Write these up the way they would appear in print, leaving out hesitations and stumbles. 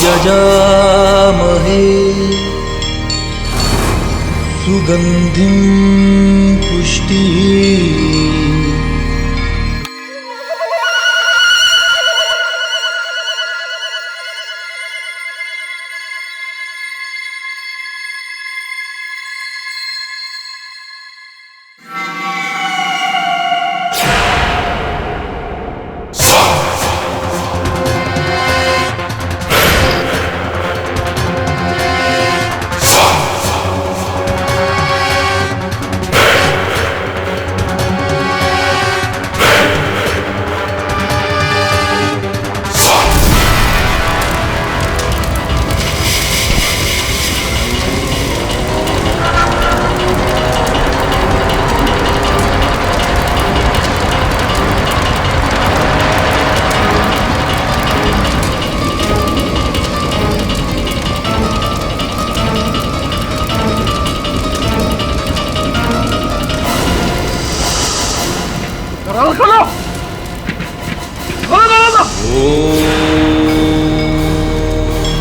यजामहे सुगन्धिं पुष्टिः।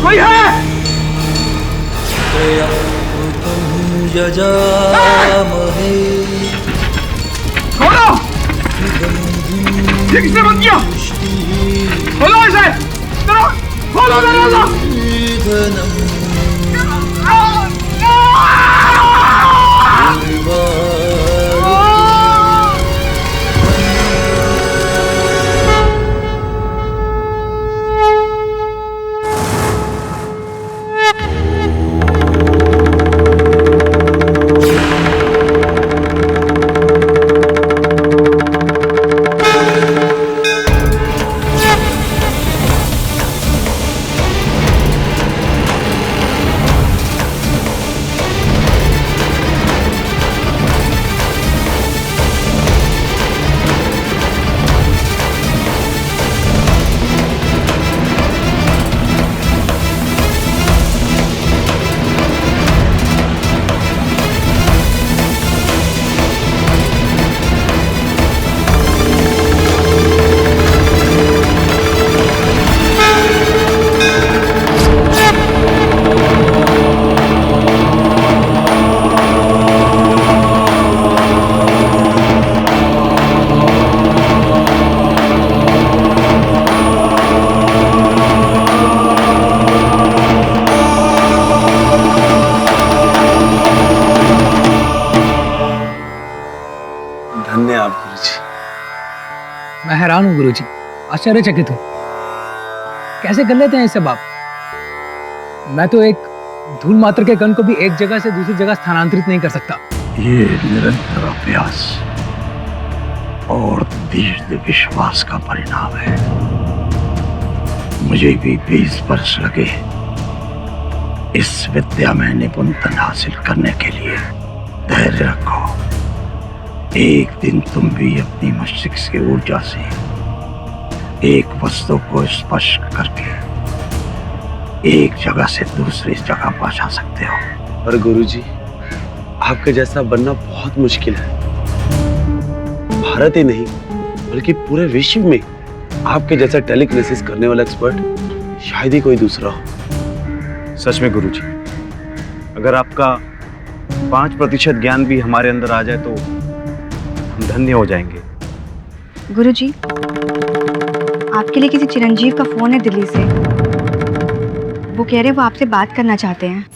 कोई है? यजामहे खोलो! ठीक से बंद किया! खोलो इसे! चलो! खोलो दरवाजा! धन्य आप गुरुजी। मैं हैरान हूँ गुरुजी, आश्चर्यचकित हूँ। कैसे कर लेते हैं ये सब आप? मैं तो एक धूल मात्र के कण को भी एक जगह से दूसरी जगह स्थानांतरित नहीं कर सकता। ये निरंतर अभ्यास और दृढ़ विश्वास का परिणाम है। मुझे भी 20 वर्ष लगे इस विद्या में निपुणता हासिल करने के लिए। धैर्य रखो, एक दिन तुम भी अपनी मस्तिष्क की ऊर्जा से एक वस्तु को स्पर्श करके एक जगह से दूसरी जगह पहुंचा सकते हो। पर गुरुजी, आपके जैसा बनना बहुत मुश्किल है। भारत ही नहीं बल्कि पूरे विश्व में आपके जैसा टेलीकिनेसिस करने वाला एक्सपर्ट शायद ही कोई दूसरा हो। सच में गुरुजी, अगर आपका 5% ज्ञान भी हमारे अंदर आ जाए तो हम धन्य हो जाएंगे। गुरुजी, आपके लिए किसी चिरंजीव का फोन है दिल्ली से। वो कह रहे वो आपसे बात करना चाहते हैं।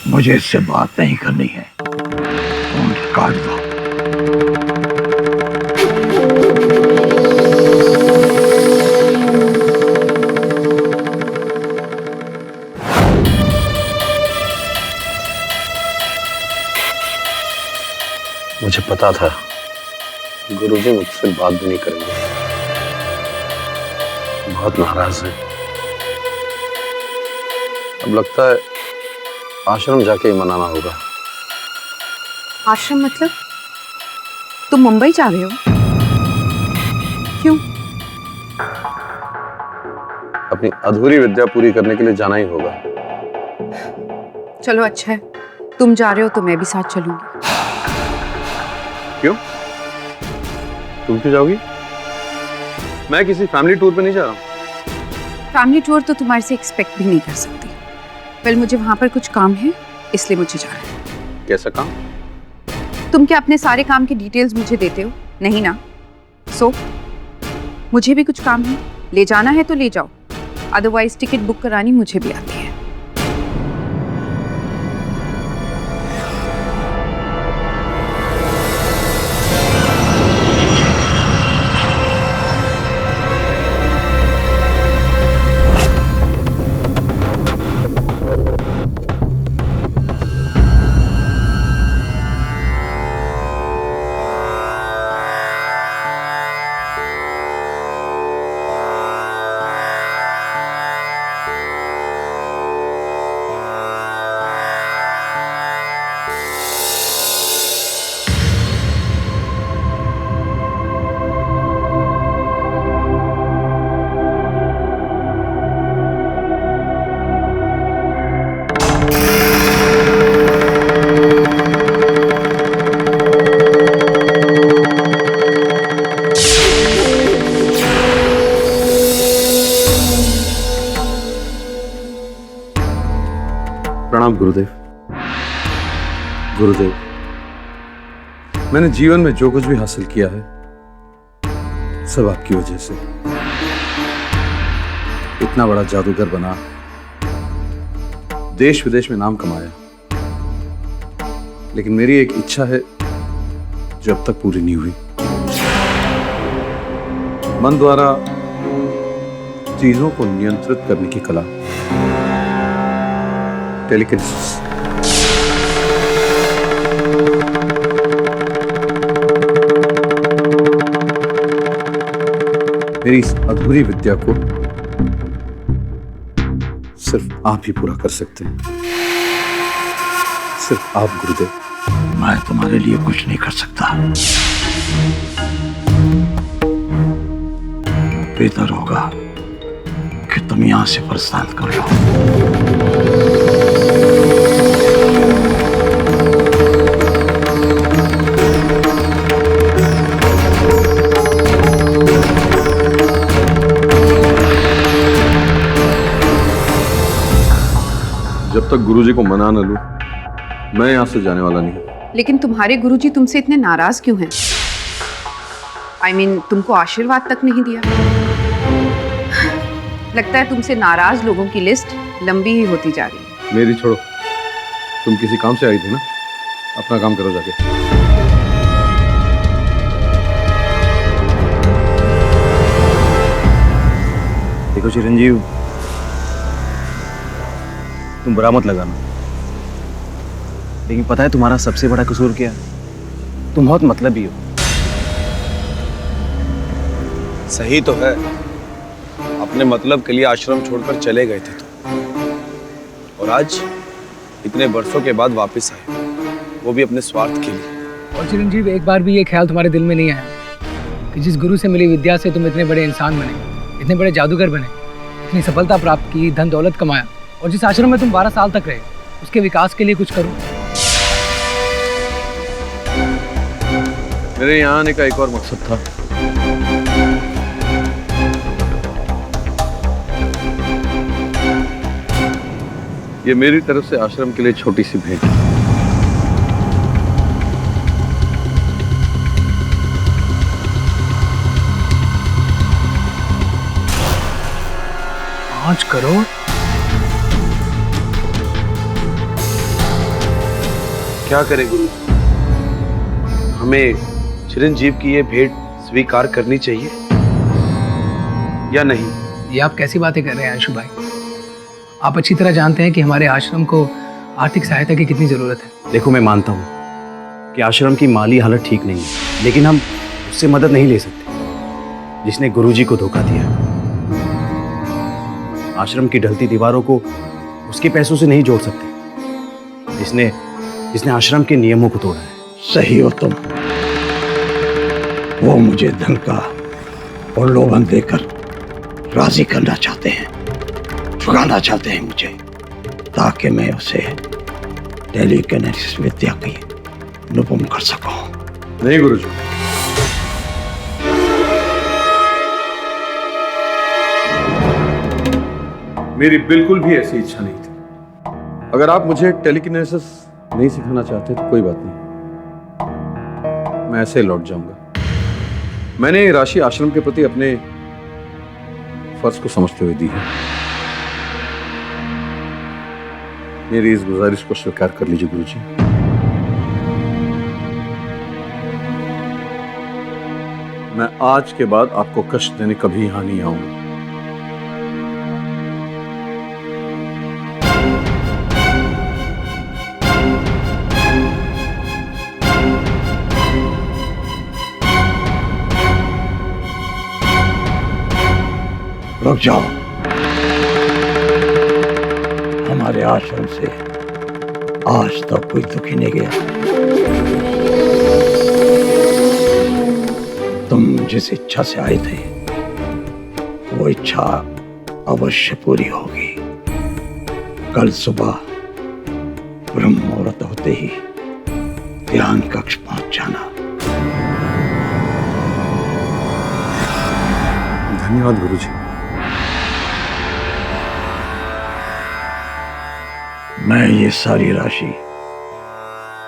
मुझे इससे बात नहीं करनी है, फोन काट दो। मुझे पता था गुरुजी मुझसे बात भी नहीं करेंगे। बहुत नाराज है। अब लगता है आश्रम जाके ही मनाना होगा। आश्रम मतलब? तुम मुंबई जा रहे हो? क्यों? अपनी अधूरी विद्या पूरी करने के लिए जाना ही होगा। चलो अच्छा है, तुम जा रहे हो तो मैं भी साथ चलूंगी। क्यों? तुम क्यों जाओगी? मैं किसी फैमिली टूर पे नहीं जा रहा हूँ। फैमिली टूर तो तुम्हारे से एक्सपेक्ट भी नहीं कर सकती। वेल, मुझे वहां पर कुछ काम है, इसलिए मुझे जाना है। कैसा काम? तुम क्या अपने सारे काम की डिटेल्स मुझे देते हो? नहीं ना? सो मुझे भी कुछ काम है, ले जाना है तो ले जाओ, अदरवाइज टिकट बुक करानी मुझे भी आती है। प्रणाम गुरुदेव। गुरुदेव, मैंने जीवन में जो कुछ भी हासिल किया है सब आपकी वजह से। इतना बड़ा जादूगर बना, देश विदेश में नाम कमाया, लेकिन मेरी एक इच्छा है जो अब तक पूरी नहीं हुई। मन द्वारा चीजों को नियंत्रित करने की कला, टेलीकिनेसिस। मेरी इस अधूरी विद्या को सिर्फ आप ही पूरा कर सकते हैं, सिर्फ आप गुरुदेव। मैं तुम्हारे लिए कुछ नहीं कर सकता। बेहतर होगा कि तुम यहां से प्रस्थान कर लो। जब तक गुरुजी को मना न लूं, मैं यहां से जाने वाला नहीं। लेकिन तुम्हारे गुरुजी तुमसे इतने नाराज क्यों हैं? I mean, तुमको आशीर्वाद तक नहीं दिया। लगता है तुमसे नाराज लोगों की लिस्ट लंबी ही होती जा रही है। मेरी छोड़ो, तुम किसी काम से आई थी ना, अपना काम करो जाके। देखो चिरंजीव, तुम बुरा मत लगाना, लेकिन पता है तुम्हारा सबसे बड़ा कसूर क्या है? तुम बहुत मतलबी हो। सही तो है, अपने मतलब के लिए आश्रम छोड़कर चले गए थे तुम, और आज इतने बरसों के बाद वापस आए, वो भी अपने स्वार्थ के लिए। और चिरंजीव, एक बार भी ये ख्याल तुम्हारे दिल में नहीं आया कि जिस गुरु से मिली विद्या से तुम इतने बड़े इंसान बने, इतने बड़े जादूगर बने, इतनी सफलता प्राप्त की, धन दौलत कमाया, और जिस आश्रम में तुम 12 साल तक रहे, उसके विकास के लिए कुछ करो? मेरे यहाँ आने का एक और मकसद था। ये मेरी तरफ से आश्रम के लिए छोटी सी भेंट है। पाँच करोड़? क्या करें गुरु, हमें चिरंजीव की ये भेंट स्वीकार करनी चाहिए या नहीं? ये आप कैसी बातें कर रहे हैं अंशु भाई? आप अच्छी तरह जानते हैं कि हमारे आश्रम को आर्थिक सहायता की कितनी जरूरत है। देखो, मैं मानता हूँ कि आश्रम की माली हालत ठीक नहीं है, लेकिन हम उससे मदद नहीं ले सकते जिसने गुरुजी को धोखा दिया। आश्रम की ढलती दीवारों को उसके पैसों से नहीं जोड़ सकते जिसने आश्रम के नियमों को तोड़ा है। सही हो तुम। वो मुझे धन का और लोभन देकर राजी करना चाहते हैं, चुकाना चाहते हैं मुझे, ताकि मैं उसे टेलीकिनेसिस विद्या की निपुण कर सकूं। नहीं गुरुजी, मेरी बिल्कुल भी ऐसी इच्छा नहीं थी। अगर आप मुझे टेलीकिनेसिस नहीं सिखाना चाहते तो कोई बात नहीं, मैं ऐसे ही लौट जाऊंगा। मैंने ये राशि आश्रम के प्रति अपने फर्ज को समझते हुए दी है। मेरी इस गुजारिश को स्वीकार कर लीजिए गुरुजी। मैं आज के बाद आपको कष्ट देने कभी यहां नहीं आऊंगा। रुक जाओ। हमारे आश्रम से आज तक कोई दुखी नहीं गया। तुम जिस इच्छा से आए थे वो इच्छा अवश्य पूरी होगी। कल सुबह ब्रह्म मुहूर्त होते ही ध्यान कक्ष पहुंच जाना। धन्यवाद गुरुजी। मैं ये सारी राशि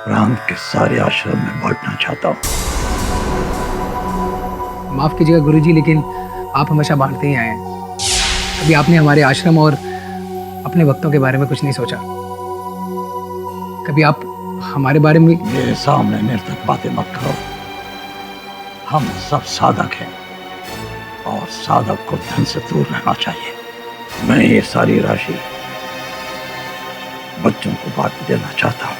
प्रांत के सारे आश्रम में बांटना चाहता हूँ। माफ कीजिएगा गुरुजी, लेकिन आप हमेशा बांटते ही आए हैं। कभी आपने हमारे आश्रम और अपने भक्तों के बारे में कुछ नहीं सोचा? कभी आप हमारे बारे में? मेरे सामने निर्थक बातें मत करो। हम सब साधक हैं और साधक को धन से दूर रहना चाहिए। मैं ये सारी राशि बच्चों को बांट देना चाहता हूँ।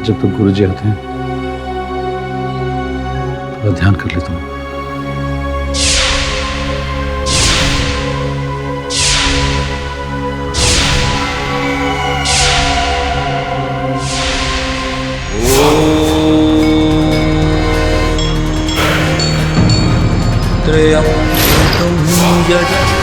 जब तक गुरुजी आते हैं थोड़ा ध्यान कर लेता हूँ। त्र्यंबकं यजामहे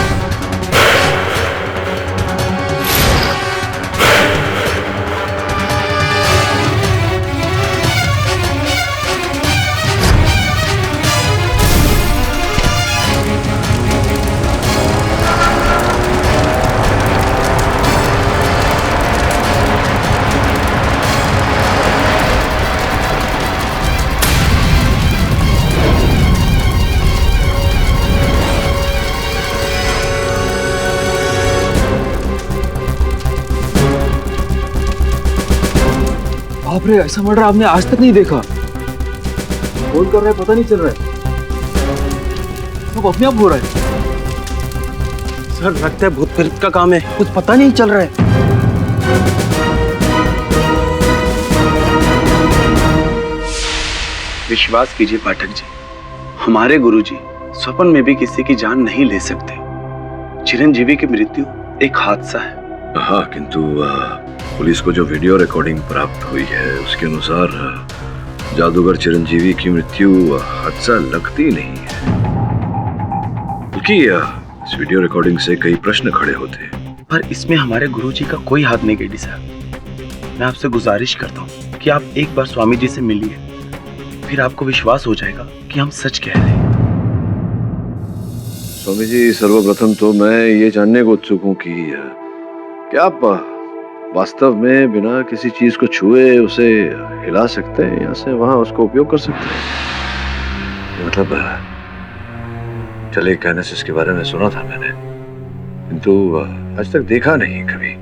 बाप रे, ऐसा मर्डर आपने आज तक नहीं देखा। कौन कर रहा है पता नहीं चल रहा है, सब अपने आप हो रहा है। सर लगता है भूत प्रेत का काम है, कुछ पता नहीं चल रहा है। विश्वास कीजिए पाठक जी, हमारे गुरुजी स्वप्न में भी किसी की जान नहीं ले सकते। चिरंजीवी की मृत्यु एक हादसा है। हाँ, किंतु पुलिस को जो वीडियो रिकॉर्डिंग प्राप्त हुई है उसके अनुसार जादूगर चिरंजीवी की मृत्यु हादसा लगती नहीं है, क्योंकि इस वीडियो रिकॉर्डिंग से कई प्रश्न खड़े होते हैं। पर इसमें हमारे गुरुजी का कोई हाथ नहीं गेडी साहब। मैं आपसे गुजारिश करता हूँ कि आप एक बार स्वामी जी से मिलिए, फिर आपको विश्वास हो जाएगा कि हम सच कह रहे हैं। स्वामी जी, सर्वप्रथम तो मैं ये जानने को उत्सुक हूँ कि क्या आप वास्तव में बिना किसी चीज को छुए उसे हिला सकते हैं, यहाँ से वहां उसका उपयोग कर सकते हैं? मतलब टेलीकाइनेसिस के बारे में सुना था मैंने, किंतु आज तक देखा नहीं कभी।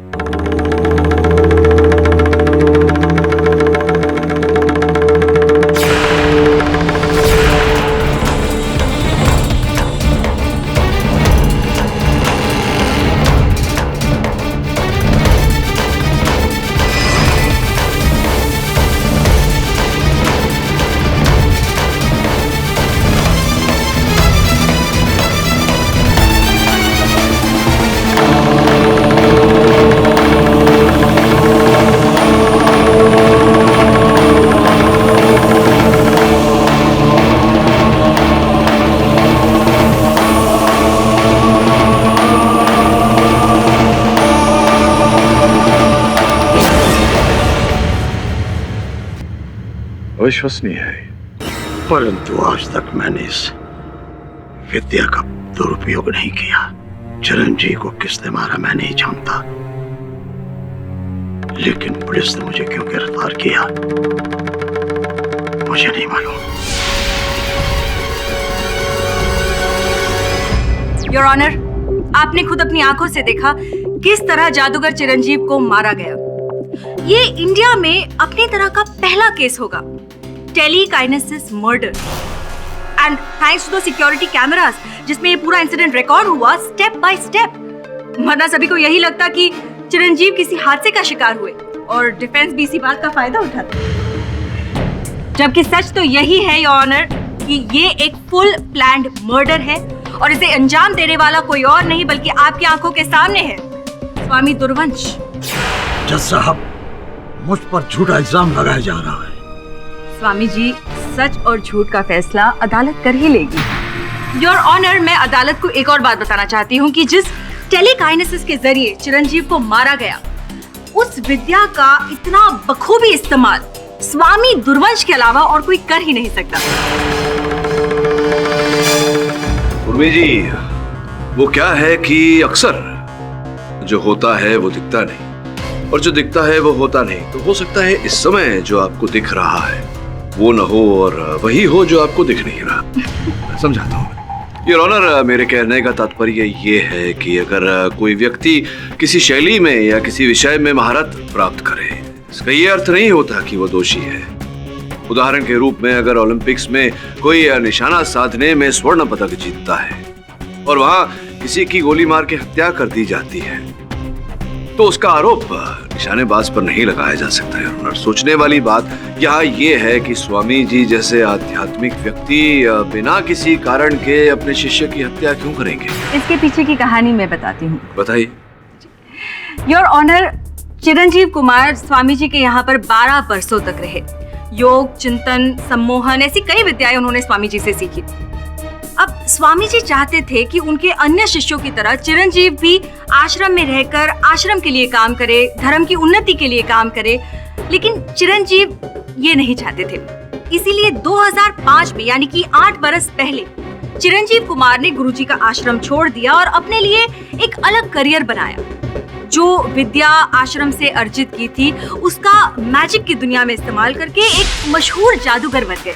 अविश्वसनीय है, परंतु आज तक मैंने इस विद्या का दुरुपयोग नहीं किया। चिरंजीव को किसने मारा मैं नहीं जानता, लेकिन पुलिस ने मुझे क्यों गिरफ्तार किया मुझे नहीं मालूम। योर ऑनर, आपने खुद अपनी आंखों से देखा किस तरह जादूगर चिरंजीव को मारा गया। ये इंडिया में अपनी तरह का पहला केस होगा, telekinesis murder, and thanks to the security cameras जिसमें ये पूरा इंसिडेंट रिकॉर्ड हुआ स्टेप बाय स्टेप। वरना सभी को यही लगता कि चिरंजीव किसी हादसे का शिकार हुए और डिफेंस भी इसी बात का फायदा उठाता, जबकि सच तो यही है योर ऑनर कि ये एक फुल प्लान्ड मर्डर है और इसे अंजाम देने वाला कोई और नहीं बल्कि आपकी आंखों के सामने है, स्वामी दुर्वंश। जज साहब, मुझ पर झूठा इल्जाम लगाया जा रहा है। स्वामी जी, सच और झूठ का फैसला अदालत कर ही लेगी। योर ऑनर, मैं अदालत को एक और बात बताना चाहती हूँ कि जिस टेलीकाइनेसिस के जरिए चिरंजीव को मारा गया, उस विद्या का इतना बखूबी इस्तेमाल स्वामी दुर्वंश के अलावा और कोई कर ही नहीं सकता। उर्मी जी, वो क्या है कि अक्सर जो होता है वो दिखता नहीं और जो दिखता है वो होता नहीं। तो हो सकता है इस समय जो आपको दिख रहा है वो न हो और वही हो जो आपको दिख नहीं रहा। समझाता हूँ योर ऑनर, मेरे कहने का तात्पर्य ये है कि अगर कोई व्यक्ति किसी शैली में या किसी विषय में महारत प्राप्त करे, इसका ये अर्थ नहीं होता कि वो दोषी है। उदाहरण के रूप में अगर ओलंपिक्स में कोई निशाना साधने में स्वर्ण पदक जीतता है और वहां किसी की गोली मार के हत्या कर दी जाती है, तो उसका आरोप निशानेबाज पर नहीं लगाया जा सकता है। और सोचने वाली बात यहाँ ये है कि स्वामी जी जैसे आध्यात्मिक व्यक्ति बिना किसी कारण के अपने शिष्य की हत्या क्यों करेंगे? इसके पीछे की कहानी मैं बताती हूँ। बताइए। योर ऑनर, चिरंजीव कुमार स्वामी जी के यहाँ पर 12 बरसों तक रहे। योग, चिंतन, सम्मोहन, ऐसी कई विद्याएं उन्होंने स्वामी जी से सीखी। अब स्वामी जी चाहते थे कि उनके अन्य शिष्यों की तरह चिरंजीव भी आश्रम में रहकर आश्रम के लिए काम करे, धर्म की उन्नति के लिए काम करे, लेकिन चिरंजीव ये नहीं चाहते थे। इसीलिए 2005 में, यानी कि 8 बरस पहले, चिरंजीव कुमार ने गुरुजी का आश्रम छोड़ दिया और अपने लिए एक अलग करियर बनाया। जो विद्या आश्रम से अर्जित की थी उसका मैजिक की दुनिया में इस्तेमाल करके एक मशहूर जादूगर बन गए।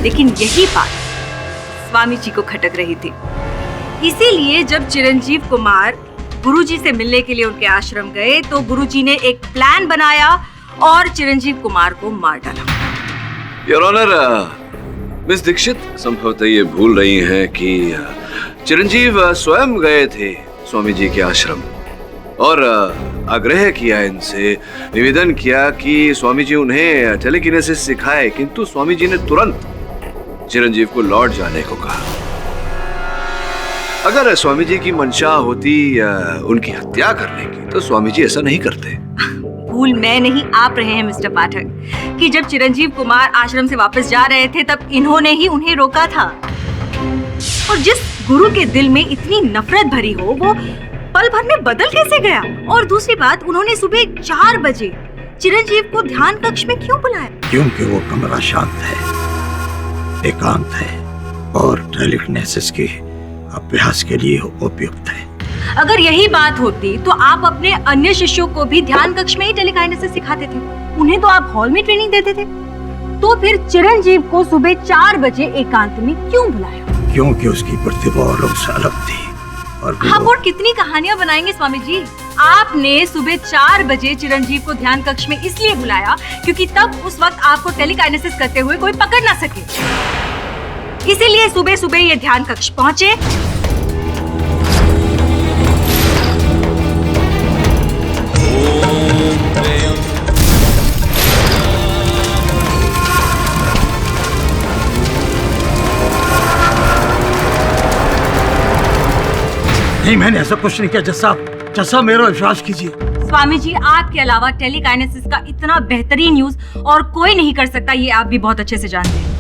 लेकिन यही बात स्वामी जी को खटक रही थी। इसीलिए जब चिरंजीव कुमार गुरुजी से मिलने के लिए उनके आश्रम गए तो गुरुजी ने एक प्लान बनाया और चिरंजीव कुमार को मार डाला। योर ऑनर, मिस दीक्षित संभवतः ये भूल रही हैं कि चिरंजीव स्वयं गए थे स्वामी जी के आश्रम और आग्रह किया, इनसे निवेदन किया कि स्वामी जी उन्हें टेलीकिनेसिस सिखाए, किंतु स्वामी जी ने तुरंत चिरंजीव को लौट जाने को कहा। अगर स्वामी जी की मंशा होती उनकी हत्या करने की तो स्वामी जी ऐसा नहीं करते। भूल मैं नहीं, आप रहे हैं मिस्टर पाठक, कि जब चिरंजीव कुमार आश्रम से वापस जा रहे थे तब इन्होंने ही उन्हें रोका था। और जिस गुरु के दिल में इतनी नफरत भरी हो वो पल भर में बदल कैसे गया? और दूसरी बात, उन्होंने सुबह 4 बजे चिरंजीव को ध्यान कक्ष में क्यों बुलाया? क्योंकि वो कमरा शांत है, एकांत है और टेलीकिनेसिस के अभ्यास के लिए उपयुक्त है। अगर यही बात होती तो आप अपने अन्य शिष्यों को भी ध्यान कक्ष में ही टेलीकाइनेसिस सिखाते थे, उन्हें तो आप हॉल में ट्रेनिंग देते थे। तो फिर चिरंजीव को सुबह 4 बजे एकांत में क्यों बुलाया? क्योंकि उसकी प्रतिभा औरों से अलग थी। और हम और कितनी कहानियां बनाएंगे स्वामी जी। आपने सुबह 4 बजे चिरंजीव को ध्यान कक्ष में इसलिए बुलाया क्योंकि तब उस वक्त आपको टेलीकाइनेसिस करते हुए कोई पकड़ ना सके, इसीलिए सुबह सुबह ये ध्यान कक्ष पहुंचे। नहीं, मैंने ऐसा कुछ नहीं किया जज साहब। जैसा मेरा विश्वास कीजिए। स्वामी जी, आपके अलावा टेलीकाइनेसिस का इतना बेहतरीन यूज और कोई नहीं कर सकता, ये आप भी बहुत अच्छे से जानते हैं।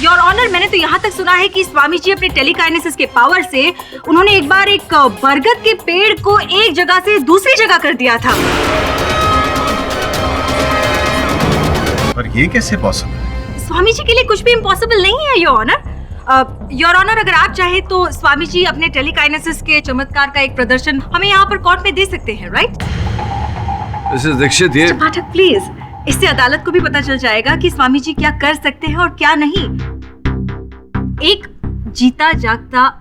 योर ऑनर, मैंने तो यहाँ तक सुना है कि स्वामी जी अपने टेलीकाइनेसिस के पावर से उन्होंने एक बार एक बरगद के पेड़ को एक जगह से दूसरी जगह कर दिया था। पर ये कैसे पॉसिबल है? स्वामी जी के लिए कुछ भी इम्पॉसिबल नहीं है योर ऑनर। योर ऑनर, अगर आप चाहे तो स्वामी जी अपने टेलीकाइनेसिस के चमत्कार का एक प्रदर्शन हमें यहाँ पर कोर्ट में दे सकते हैं, राइट? मिसेस दीक्षित, ये पाठक प्लीज, इससे अदालत को भी पता चल जाएगा कि स्वामी जी क्या कर सकते हैं और क्या नहीं। एक जीता जागता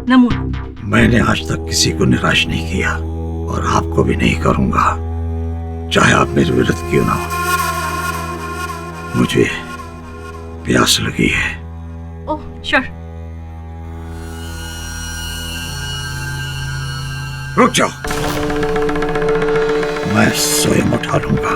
नमूना। मैंने आज तक किसी को निराश नहीं किया और आपको भी नहीं करूंगा, चाहे आप मेरे विरुद्ध क्यों ना हो। मुझे प्यास लगी है। Oh sure. रुक जाओ, मैं स्वयं उठा लूंगा।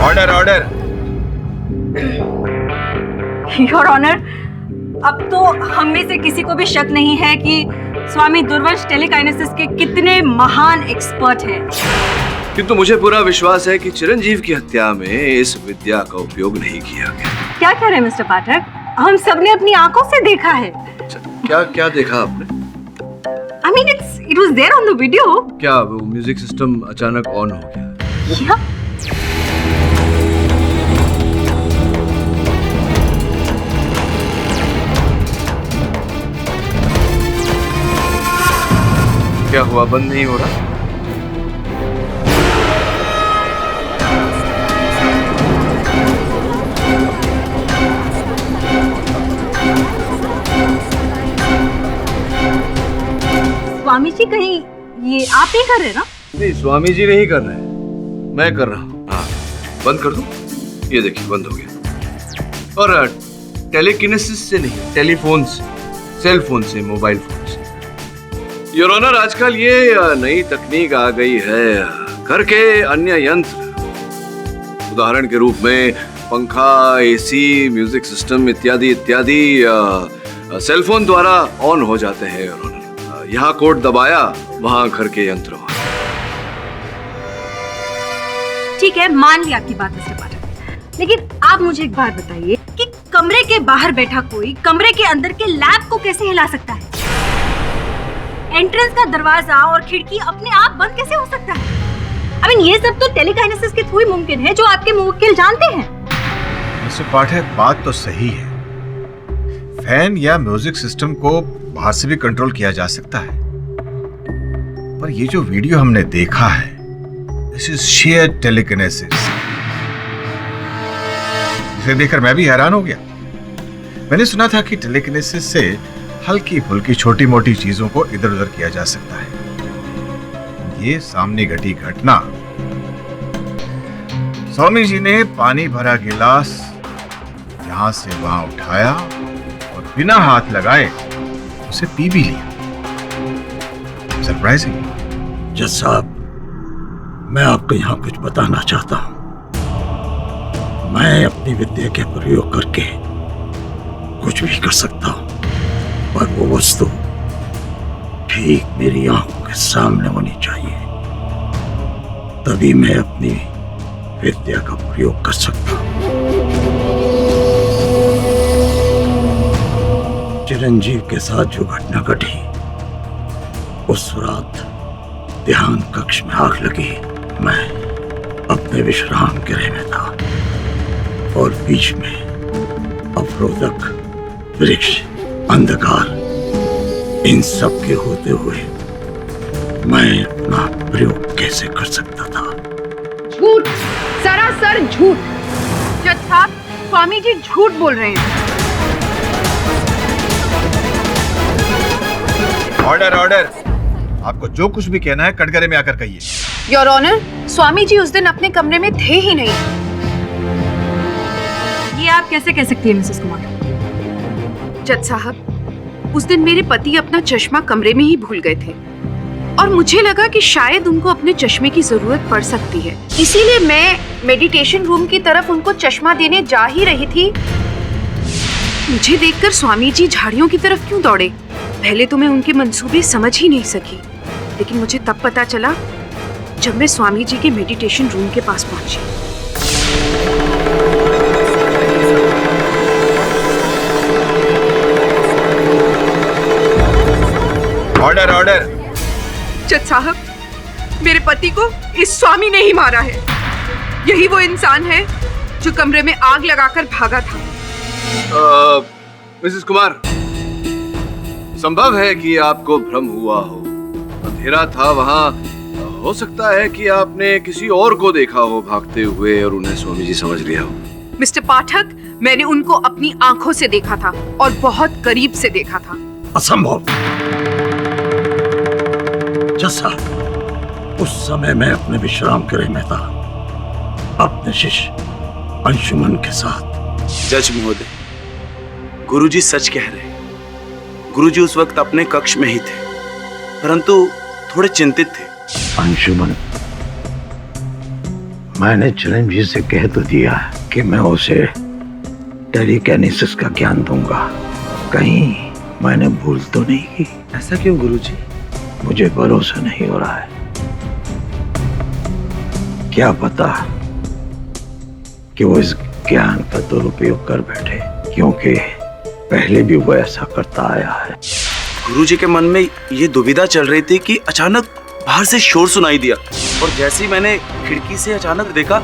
Order order. योर ऑनर, अब तो हम में से किसी को भी शक नहीं है कि स्वामी दुर्वंश टेलीकाइनेसिस के कितने महान एक्सपर्ट हैं। किंतु मुझे पूरा विश्वास है कि चिरंजीव की हत्या में इस विद्या का उपयोग नहीं किया गया। क्या कह रहे हैं मिस्टर पाठक? हम सबने अपनी आंखों से देखा है। क्या क्या देखा आपने? I mean, it was there on the video. क्या वो म्यूजिक सिस्टम अचानक ऑन हो गया? Yeah. क्या हुआ, बंद नहीं हो रहा? स्वामी जी, कहीं ये आप नहीं कर रहे ना? नहीं, स्वामी जी नहीं कर रहे हैं, मैं कर रहा हूँ। हाँ, बंद कर दूं? ये देखिए, बंद हो गया। और टेलीकिनेसिस से नहीं, टेलीफोन से, सेल फोन से, मोबाइल फोन से। योर ऑनर, आजकल ये नई तकनीक आ गई है। घर के अन्य यंत्र, उदाहरण के रूप में पंखा, एसी, म्यूजिक सिस्टम इत्यादि इत्यादि सेलफोन द्वारा ऑन हो जाते हैं। योर ऑनर, यहाँ कोड दबाया, वहां घर के यंत्र। ठीक है, मान ली आपकी बात मिस्टर पाठक, लेकिन आप मुझे एक बात बताइए कि कमरे के बाहर बैठा कोई कमरे के अंदर के लैब को कैसे हिला सकता है? एंट्रेंस का दरवाजा और खिड़की अपने आप बंद कैसे हो सकता है? I mean, ये सब तो टेलीकाइनेसिस के थ्रू ही मुमकिन है, जो आपके मुवक्किल जानते हैं। मिस्टर पाठक, बात तो सही है। फैन या म्यूजिक सिस्टम को बाहर से भी कंट्रोल किया जा सकता है, पर ये जो वीडियो हमने देखा है, दिस इज शेयर टेलीकिनेसिस। इसे देखकर मैं भी हैरान हो गया। मैंने सुना था कि टेलीकिनेसिस से हल्की फुल्की छोटी मोटी चीजों को इधर उधर किया जा सकता है। ये सामने घटी घटना, स्वामी जी ने पानी भरा गिलास यहां से वहां उठाया और बिना हाथ लगाए उसे पी भी लिया। सरप्राइजिंग। जज साहब, मैं आपको यहाँ कुछ बताना चाहता हूँ। मैं अपनी विद्या के प्रयोग करके कुछ भी कर सकता हूँ, पर वो वस्तु ठीक मेरी आंखों के सामने होनी चाहिए, तभी मैं अपनी विद्या का प्रयोग कर सकता हूँ। चिरंजीव के साथ जो घटना घटी, उस रात ध्यान कक्ष में आग लगी। मैं अपने विश्राम गृह में था और बीच में अवरोधक, वृक्ष, अंधकार, इन सब के होते हुए मैं अपना प्रयोग कैसे कर सकता था? झूठ, सरासर झूठ। जज साहब, स्वामी जी झूठ बोल रहे हैं। Order order. आपको जो कुछ भी कहना है कटघरे में आकर कहिए। योर ऑनर, स्वामी जी उस दिन अपने कमरे में थे ही नहीं। ये आप कैसे कह सकती है मिसेस कुमार? जज साहब, उस दिन मेरे पति अपना चश्मा कमरे में ही भूल गए थे और मुझे लगा कि शायद उनको अपने चश्मे की जरूरत पड़ सकती है, इसीलिए मैं मेडिटेशन रूम की तरफ उनको चश्मा देने जा ही रही थी। मुझे देखकर स्वामी जी झाड़ियों की तरफ क्यों दौड़े? पहले तो मैं उनके मंसूबे समझ ही नहीं सकी, लेकिन मुझे तब पता चला जब मैं स्वामी जी के मेडिटेशन रूम के पास पहुंची। Order order. जज साहब, मेरे पति को इस स्वामी ने ही मारा है। यही वो इंसान है जो कमरे में आग लगाकर भागा था। मिसेस कुमार, संभव है कि आपको भ्रम हुआ हो। अंधेरा था वहां, हो सकता है कि आपने किसी और को देखा हो भागते हुए और उन्हें स्वामी जी समझ लिया हो। मिस्टर पाठक, मैंने उनको अपनी आंखों से देखा था और बहुत करीब से देखा था। असंभव। जज साहब, उस समय मैं अपने विश्राम गृह में था, अपने शिष्य अंशुमन के साथ। जज महोदय, गुरुजी सच कह रहे हैं। गुरुजी उस वक्त अपने कक्ष में ही थे, परंतु थोड़े चिंतित थे। अंशुमन, मैंने चिरंजीव से कह तो दिया कि मैं उसे टेलीकिनेसिस का ज्ञान दूंगा। कहीं मैंने भूल तो नहीं की? ऐसा क्यों गुरुजी? मुझे भरोसा नहीं हो रहा है। क्या पता कि वो इस ज्ञान का दुरुपयोग कर बैठे, क्योंकि पहले भी वो ऐसा करता आया है। गुरुजी के मन में ये दुविधा चल रही थी कि अचानक बाहर से शोर सुनाई दिया और जैसे ही मैंने खिड़की से अचानक देखा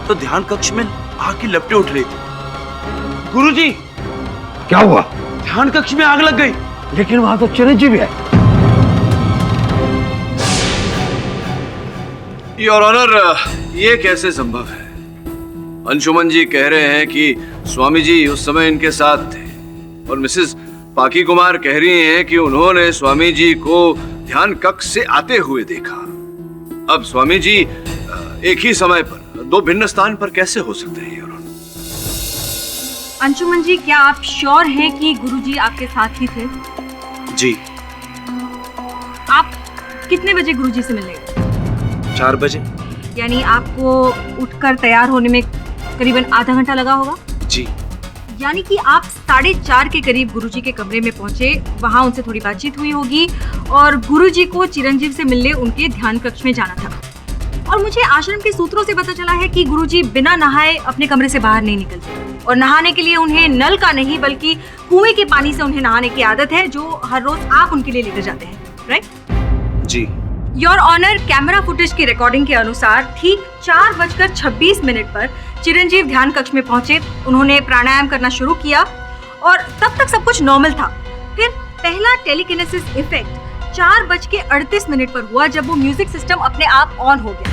तो ध्यान कक्ष में आग की लपटें उठ रही थी। गुरुजी, क्या हुआ? ध्यान कक्ष में आग लग गई। लेकिन वहां तो चिरंजीव है। योर ऑनर, ये कैसे संभव है? अंशुमन जी कह रहे हैं कि स्वामी जी उस समय इनके साथ थे और मिसेस पाकी कुमार कह रही हैं कि उन्होंने स्वामी जी को ध्यान कक्ष से आते हुए देखा। अब स्वामी जी एक ही समय पर दो भिन्न स्थान पर कैसे हो सकते हैं? योर ऑनर, अंशुमन जी, क्या आप श्योर हैं कि गुरुजी आपके साथ ही थे? जी। आप कितने बजे गुरुजी से मिलने गए? 4 बजे। यानी आपको उठकर तैयार होने में करीबन आधा घंटा लगा होगा? जी। यानी कि आप 4:30 के करीब गुरुजी के कमरे में पहुंचे, वहां उनसे थोड़ी बातचीत हुई होगी और गुरुजी को चिरंजीव से मिलने उनके ध्यान कक्ष में जाना था। और मुझे आश्रम के सूत्रों से पता चला है कि गुरुजी बिना नहाए अपने कमरे से बाहर नहीं निकलते और नहाने के लिए उन्हें नल का नहीं बल्कि कुएं के पानी से उन्हें नहाने की आदत है, जो हर रोज आप उनके लिए लेकर जाते हैं, राइट? जी। योर ऑनर, कैमरा फुटेज की रिकॉर्डिंग के अनुसार ठीक 4:26 पर चिरंजीव ध्यान कक्ष में पहुंचे। उन्होंने प्राणायाम करना शुरू किया और तब तक सब कुछ नॉर्मल था। फिर पहला टेलीकिनेसिस इफेक्ट 4:38 पर हुआ जब वो म्यूजिक सिस्टम अपने आप ऑन हो गया।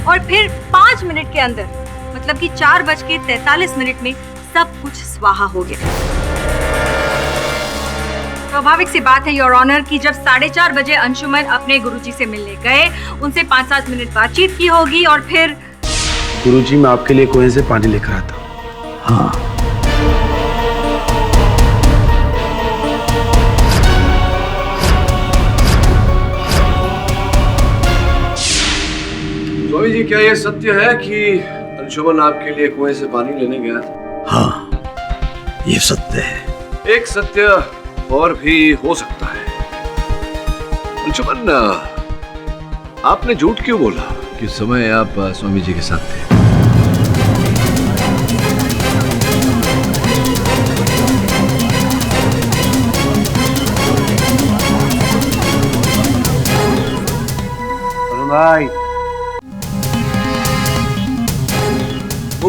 और फिर 5 मिनट के अंदर, मतलब कि 4:43 में सब कुछ स्वाहा हो गया। स्वाभाविक सी बात है योर ऑनर कि जब 4:30 बजे अंशुमन अपने गुरुजी से मिलने गए, उनसे 5-7 मिनट बातचीत की होगी और फिर गुरुजी, मैं आपके लिए कुएं से पानी लेकर आता हूँ। हाँ, स्वामी जी, क्या यह सत्य है कि अंशुमन आपके लिए कुएं से पानी लेने गया था? हाँ, ये सत्य है। एक सत्य और भी हो सकता है। अंशुमन, आपने झूठ क्यों बोला कि उस समय आप स्वामी जी के साथ थे? भाई, वो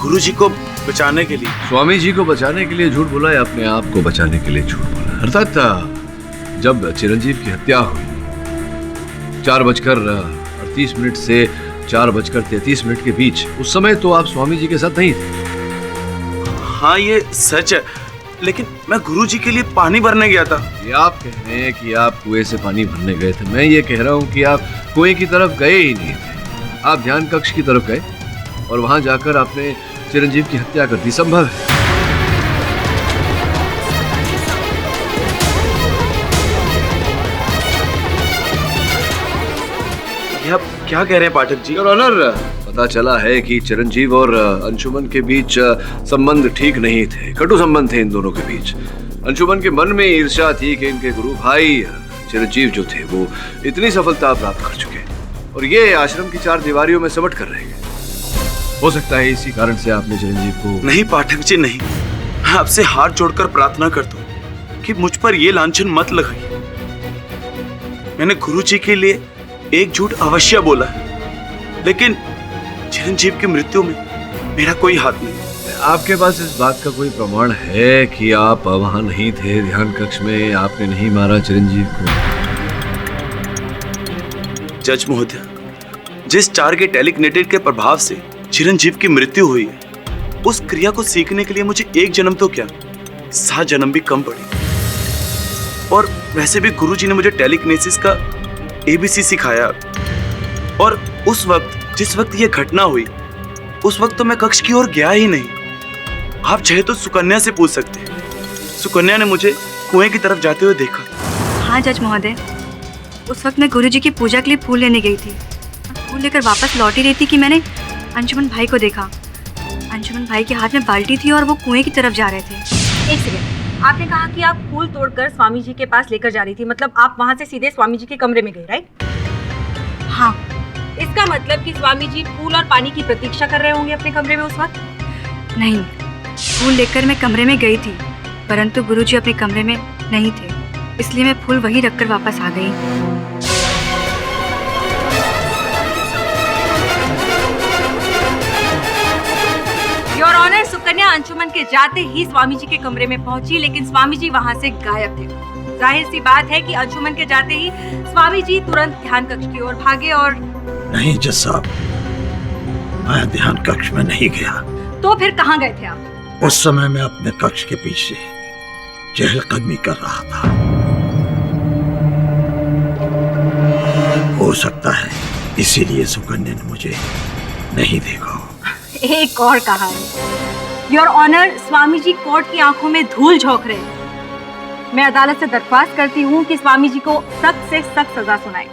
गुरुजी को बचाने के लिए, स्वामी जी को बचाने के लिए झूठ बोला या अपने आप को बचाने के लिए झूठ बोला? अर्थात जब चिरंजीव की हत्या हुई 4:38 से 4:33 के बीच, उस समय तो आप स्वामी जी के साथ नहीं थे। हाँ ये सच है, लेकिन मैं गुरुजी के लिए पानी भरने गया था। ये आप कह रहे हैं कि आप कुएं से पानी भरने गए थे, मैं ये कह रहा हूँ कि आप कुएं की तरफ गए ही नहीं थे। आप ध्यान कक्ष की तरफ गए और वहां जाकर आपने चिरंजीव की हत्या कर दी। संभव है? आप क्या कह रहे हैं पाठक जी? योर ऑनर, पता चला है कि चिरंजीव और अंशुमन के बीच संबंध ठीक नहीं थे, कटु संबंध थे इन दोनों के बीच। अंशुमन के मन में ईर्ष्या थी कि इनके गुरु भाई चिरंजीव जो थे वो इतनी सफलता प्राप्त कर चुके और ये आश्रम की 4 दीवारियों में सिमट कर रह गए। हो सकता है इसी कारण से आपने चिरंजीव को... नहीं पाठक जी, नहीं। मैं आपसे हाथ जोड़कर प्रार्थना करता हूँ कि मुझ पर ये लांछन मत लगाइए। मैंने गुरुजी के लिए एक झूठ अवश्य बोला है, लेकिन चिरंजीव की मृत्यु में मेरा कोई हाथ नहीं। आपके पास इस बात का कोई प्रमाण है कि आप वहां नहीं थे, ध्यान कक्ष में आपने नहीं मारा चिरंजीव को? जज महोदय, जिस चार के टेलिकिनेटेड के प्रभाव से चिरंजीव की मृत्यु हुई है, उस क्रिया को सीखने के लिए मुझे 1 जन्म तो क्या 7 जन्म भी कम पड़े। और वैसे भी गुरुजी ने मुझे टेलिकिनेसिस का ABC सिखाया। और उस वक्त, जिस वक्त यह घटना हुई, उस वक्त तो मैं कक्ष की ओर गया ही नहीं। आप चाहे तो सुकन्या से पूछ सकते हैं। सुकन्या ने मुझे कुएं की तरफ जाते हुए देखा। हाँ जज महोदय, उस वक्त मैं गुरुजी की पूजा के लिए फूल लेने गई थी और फूल लेकर वापस लौटी रही थी कि मैंने अंशुमन भाई को देखा। अंशुमन भाई के हाथ में बाल्टी थी और वो कुएं की तरफ जा रहे थे। एक सेकंड, आपने कहा कि आप फूल तोड़कर स्वामी जी के पास लेकर जा रही थी, मतलब आप वहां से सीधे स्वामी जी के कमरे में गए, राइट? हाँ, इसका मतलब कि स्वामी जी फूल और पानी की प्रतीक्षा कर रहे होंगे अपने कमरे में उस वक्त? नहीं, फूल लेकर मैं कमरे में गई थी, परंतु गुरुजी अपने कमरे में नहीं थे, इसलिए मैं फूल वहीं रखकर वापस आ गई। योर ऑनर, सुकन्या अंशुमन के जाते ही स्वामी जी के कमरे में पहुंची, लेकिन स्वामी जी वहां से गायब थे। जाहिर सी बात है कि अंशुमन के जाते ही स्वामी जी तुरंत ध्यान कक्ष की ओर भागे। और नहीं जज साहब, मैं ध्यान कक्ष में नहीं गया। तो फिर कहाँ गए थे आप? उस समय मैं अपने कक्ष के पीछे चहलकदमी कर रहा था। हो सकता है इसीलिए सुकन्या ने मुझे नहीं देखा। एक और कहानी। Your honour, Swami ji court की आंखों में धूल झोंक रहे हैं। मैं अदालत से दरख्वास्त करती हूँ कि स्वामी जी को सख्त से सख्त सजा सुनाए।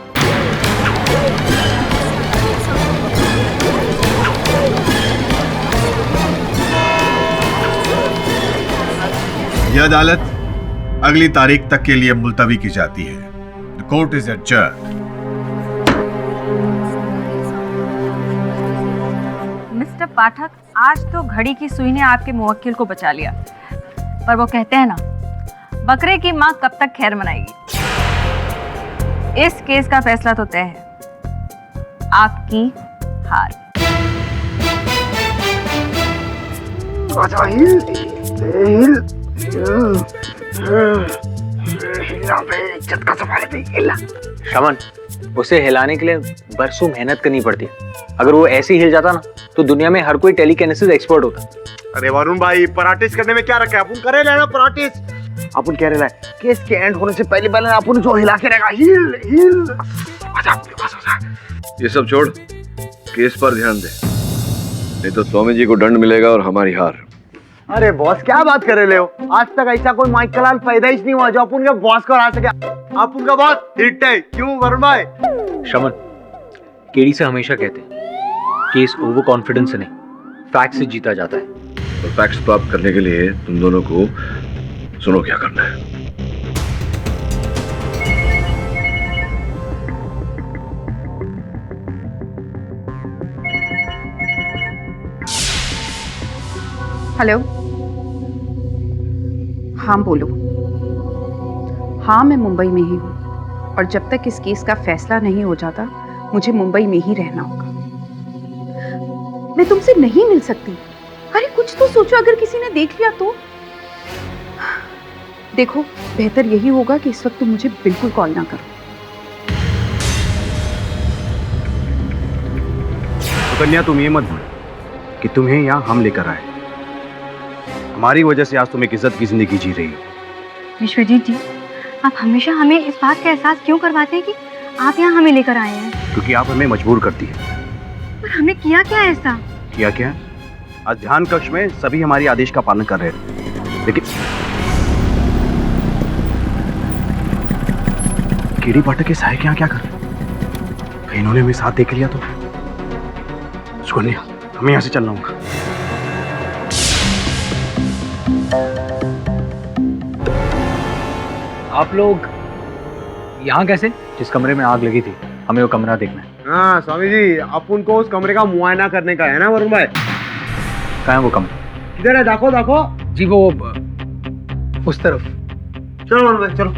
यह अदालत अगली तारीख तक के लिए मुलतवी की जाती है। The court is adjourned. Mister Pathak, आज तो घड़ी की सुई ने आपके मुवक्किल को बचा लिया, पर वो कहते हैं ना, बकरे की मां कब तक खैर मनाएगी। इस केस का फैसला तो तय है, आपकी हार। श्रवण, उसे हिलाने के लिए बरसों मेहनत करनी पड़ती है। अगर वो ऐसे ही हिल जाता ना तो दुनिया में हर कोई टेलीकिनेसिस एक्सपर्ट होता। अरे वरुण भाई, प्रैक्टिस करने में क्या रखा है? अपन करे लेना प्रैक्टिस। अपन कह रहे हैं केस के एंड होने से पहले अपन जो हिला के रहेगा, हिल हिल। आजा। ये सब छोड़, केस पर ध्यान दे, नहीं तो स्वामी जी को दंड मिलेगा और हमारी हार। अरे बॉस, क्या बात कर रहे हो? आज तक ऐसा कोई माइकलाल पैदा ही नहीं हुआ जो अपन के बॉस को हरा सके। अपन का बॉस हिट है, क्यों वरुण भाई? श्रमण, केडी से हमेशा कहते हैं केस ओवर कॉन्फिडेंस से नहीं, फैक्ट से जीता जाता है। और फैक्ट्स प्राप्त करने के लिए तुम दोनों को सुनो क्या करना है। हेलो, हाँ बोलो। हाँ, मैं मुंबई में ही हूँ और जब तक इस केस का फैसला नहीं हो जाता मुझे मुंबई में ही रहना होगा। मैं तुमसे नहीं मिल सकती। अरे कुछ तो सोचो, अगर किसी ने देख लिया तो। देखो, बेहतर यही होगा कि इस वक्त तुम मुझे बिल्कुल कॉल ना करो। कन्या, तुम ये मत भूलो कि तुम्हें यहाँ हम लेकर आए। हमारी वजह से आज तुम एक इज्जत की जिंदगी जी रही हो। विश्वजीत जी, आप हमेशा हमें इस बात का एहसास क्यों करवाते हैं कि आप यहाँ हमें लेकर आए हैं? क्योंकि आप हमें मजबूर करती है। पर हमने किया क्या ऐसा? क्या? आज ध्यान कक्ष में सभी हमारी आदेश का पालन कर रहे थे, लेकिन केडी पाठक के सहायक यहाँ क्या कर रहे? कहीं इन्होंने हमें साथ देख लिया तो? सुकन्या, हमें यहाँ से चलना होगा। आप लोग यहाँ कैसे? जिस कमरे में आग लगी थी हमें वो कमरा देखना है। हाँ स्वामी जी, अपन को उस कमरे का मुआयना करने का है ना वरुण भाई? कहाँ है वो कमरा? किधर है? देखो। जी वो उस तरफ। चलो वरुण भाई, चलो।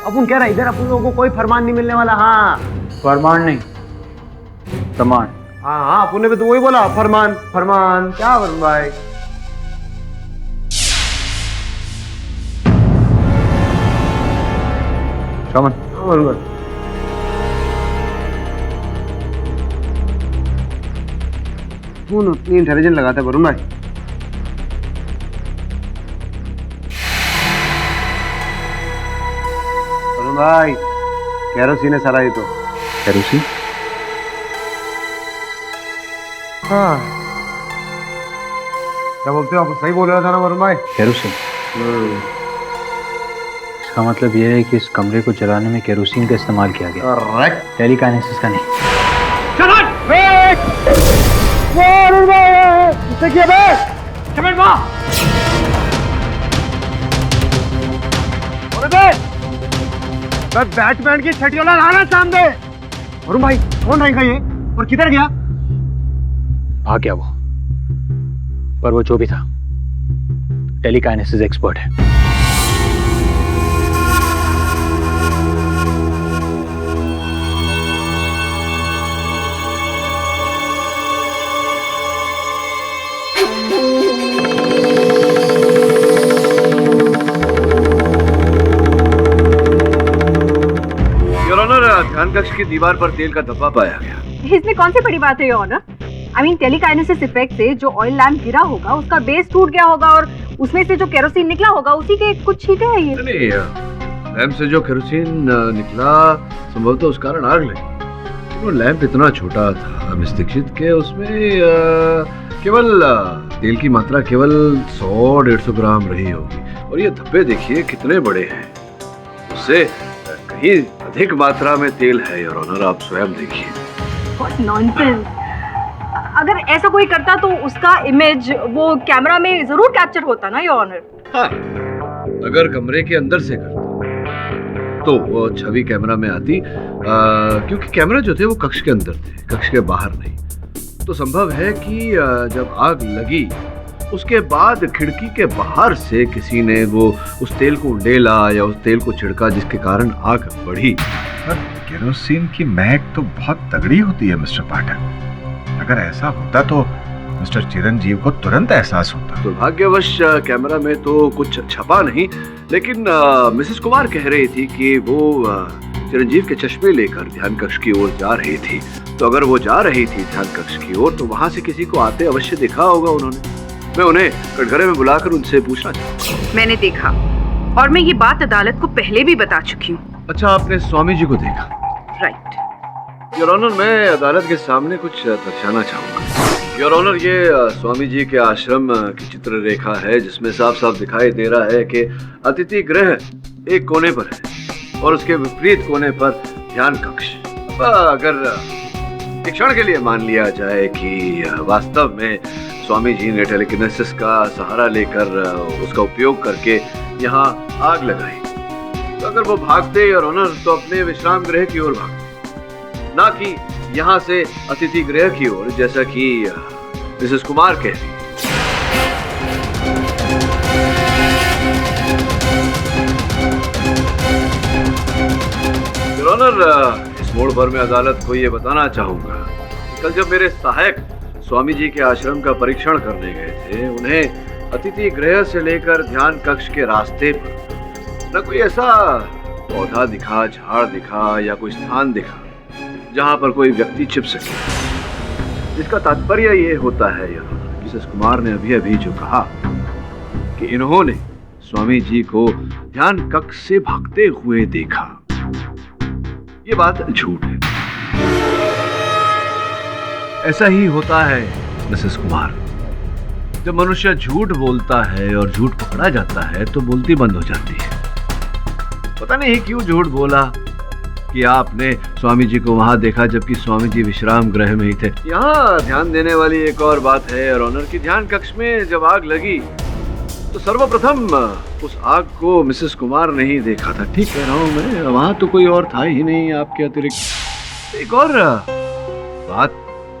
अपन कह रहा है इधर अपन लोगों को कोई फरमान नहीं मिलने वाला। हाँ, फरमान नहीं, प्रमाण। हाँ, अपन ने भी तो वही बोला, फरमान। क्या वरुण भाई? श्रमण, वरुण भाई, तू इतनी इंटेलिजेंट लगाता है वरुण भाई। वरुण भाई, केरोसिन है सारा ये तो। केरोसिन? हाँ, क्या बोलते हो? आप सही बोल रहा था ना वरुण भाई? केरोसिन। इसका मतलब यह है कि इस कमरे को जलाने में केरोसिन का इस्तेमाल किया गया। करेक्ट। टेलीकाइनेसिस का नहीं। बैटमैन की छठी वाला लाना सामने। वरुण भाई, कौन रहेगा ये और किधर गया? भाग गया वो, पर वो जो भी था टेलीकाइनेसिस एक्सपर्ट है। ध्यान कक्ष की दीवार पर तेल का धब्बा पाया गया। इसमें कौन सी बड़ी बात है your honour? I mean telekinesis effect से जो ऑयल लैंप गिरा होगा उसका बेस टूट गया होगा और उसमें से जो केरोसिन निकला होगा उसी के कुछ छींटे हैं ये। नहीं, लैंप से जो केरोसिन निकला संभवतः उस कारण आग लगी। वो लैंप इतना छोटा था मिस दीक्षित के उसमें केवल तेल की मात्रा केवल 100-150 ग्राम रही होगी। और ये धब्बे देखिए कितने बड़े हैं, उससे कहीं अधिक मात्रा में तेल है योर ऑनर, आप स्वयं देखिए। What nonsense! अगर ऐसा कोई करता तो उसका इमेज वो कैमरा में जरूर कैप्चर होता ना योर ऑनर। हाँ, अगर कमरे के अंदर से करता तो वो छवि कैमरा में आती, क्योंकि कैमरा जो थे वो कक्ष के अंदर थे, कक्ष के बाहर नहीं। तो संभव है कि जब आग लगी उसके बाद खिड़की के बाहर से किसी ने वो उस तेल को उंडेला या उस तेल को छिड़का जिसके कारण आग बढ़ी। पर केरोसिन की महक तो बहुत तगड़ी होती है मिस्टर पाठक। अगर ऐसा होता तो मिस्टर चिरंजीव को तुरंत एहसास होता। दुर्भाग्यवश कैमरा में तो कुछ छपा नहीं, लेकिन मिसेस कुमार कह रही थी कि वो चिरंजीव के चश्मे लेकर ध्यान कक्ष की ओर जा रही थी। तो अगर वो जा रही थी ध्यान कक्ष की ओर तो वहां से किसी को आते अवश्य देखा होगा उन्होंने। मैं उन्हें कटघरे में बुलाकर उनसे पूछना चाहूँगा। मैंने देखा और मैं ये बात अदालत को पहले भी बता चुकी हूँ। अच्छा, आपने स्वामी जी को देखा? राइट। योर ऑनर, मैं अदालत के सामने कुछ दर्शाना चाहूँगा। योर ऑनर, ये स्वामी जी के आश्रम की चित्र रेखा है जिसमें साफ साफ दिखाई दे रहा है कि अतिथि गृह एक कोने पर है और उसके विपरीत कोने पर ध्यान कक्ष। अगर एक क्षण के लिए मान लिया जाए कि वास्तव में स्वामी जी ने टेलीकिनेसिस का सहारा लेकर उसका उपयोग करके यहाँ आग लगाई, तो अगर वो भागते और ऑनर तो अपने विश्राम गृह की ओर भागते, ना कि यहाँ से अतिथि गृह की ओर, जैसा कि मिसेस कुमार कह रही। ऑनर, इस मोड़ पर मैं अदालत को ये बताना चाहूंगा, कल जब मेरे सहायक स्वामी जी के आश्रम का परीक्षण करने गए थे, उन्हें अतिथि गृह से लेकर ध्यान कक्ष के रास्ते पर न कोई ऐसा पौधा दिखा, झाड़ दिखा या कोई स्थान दिखा जहां पर कोई व्यक्ति छिप सके। इसका तात्पर्य ये होता है मिसेस कुमार ने अभी अभी जो कहा कि इन्होंने स्वामी जी को ध्यान कक्ष से भागते हुए देखा, ये बात झूठ है। ऐसा ही होता है मिसेस कुमार, जब मनुष्य झूठ बोलता है और झूठ पकड़ा जाता है तो बोलती बंद हो जाती है। पता नहीं क्यों झूठ बोला कि आपने स्वामी जी को वहां देखा जबकि स्वामी जी विश्राम गृह में ही थे। यहाँ ध्यान देने वाली एक और बात है और ऑनर की ध्यान कक्ष में जब आग लगी तो सर्वप्रथम उस आग को मिसेस कुमार ने ही देखा था। ठीक कह रहा हूँ मैं, वहां तो कोई और था ही नहीं आपके अतिरिक्त। एक और बात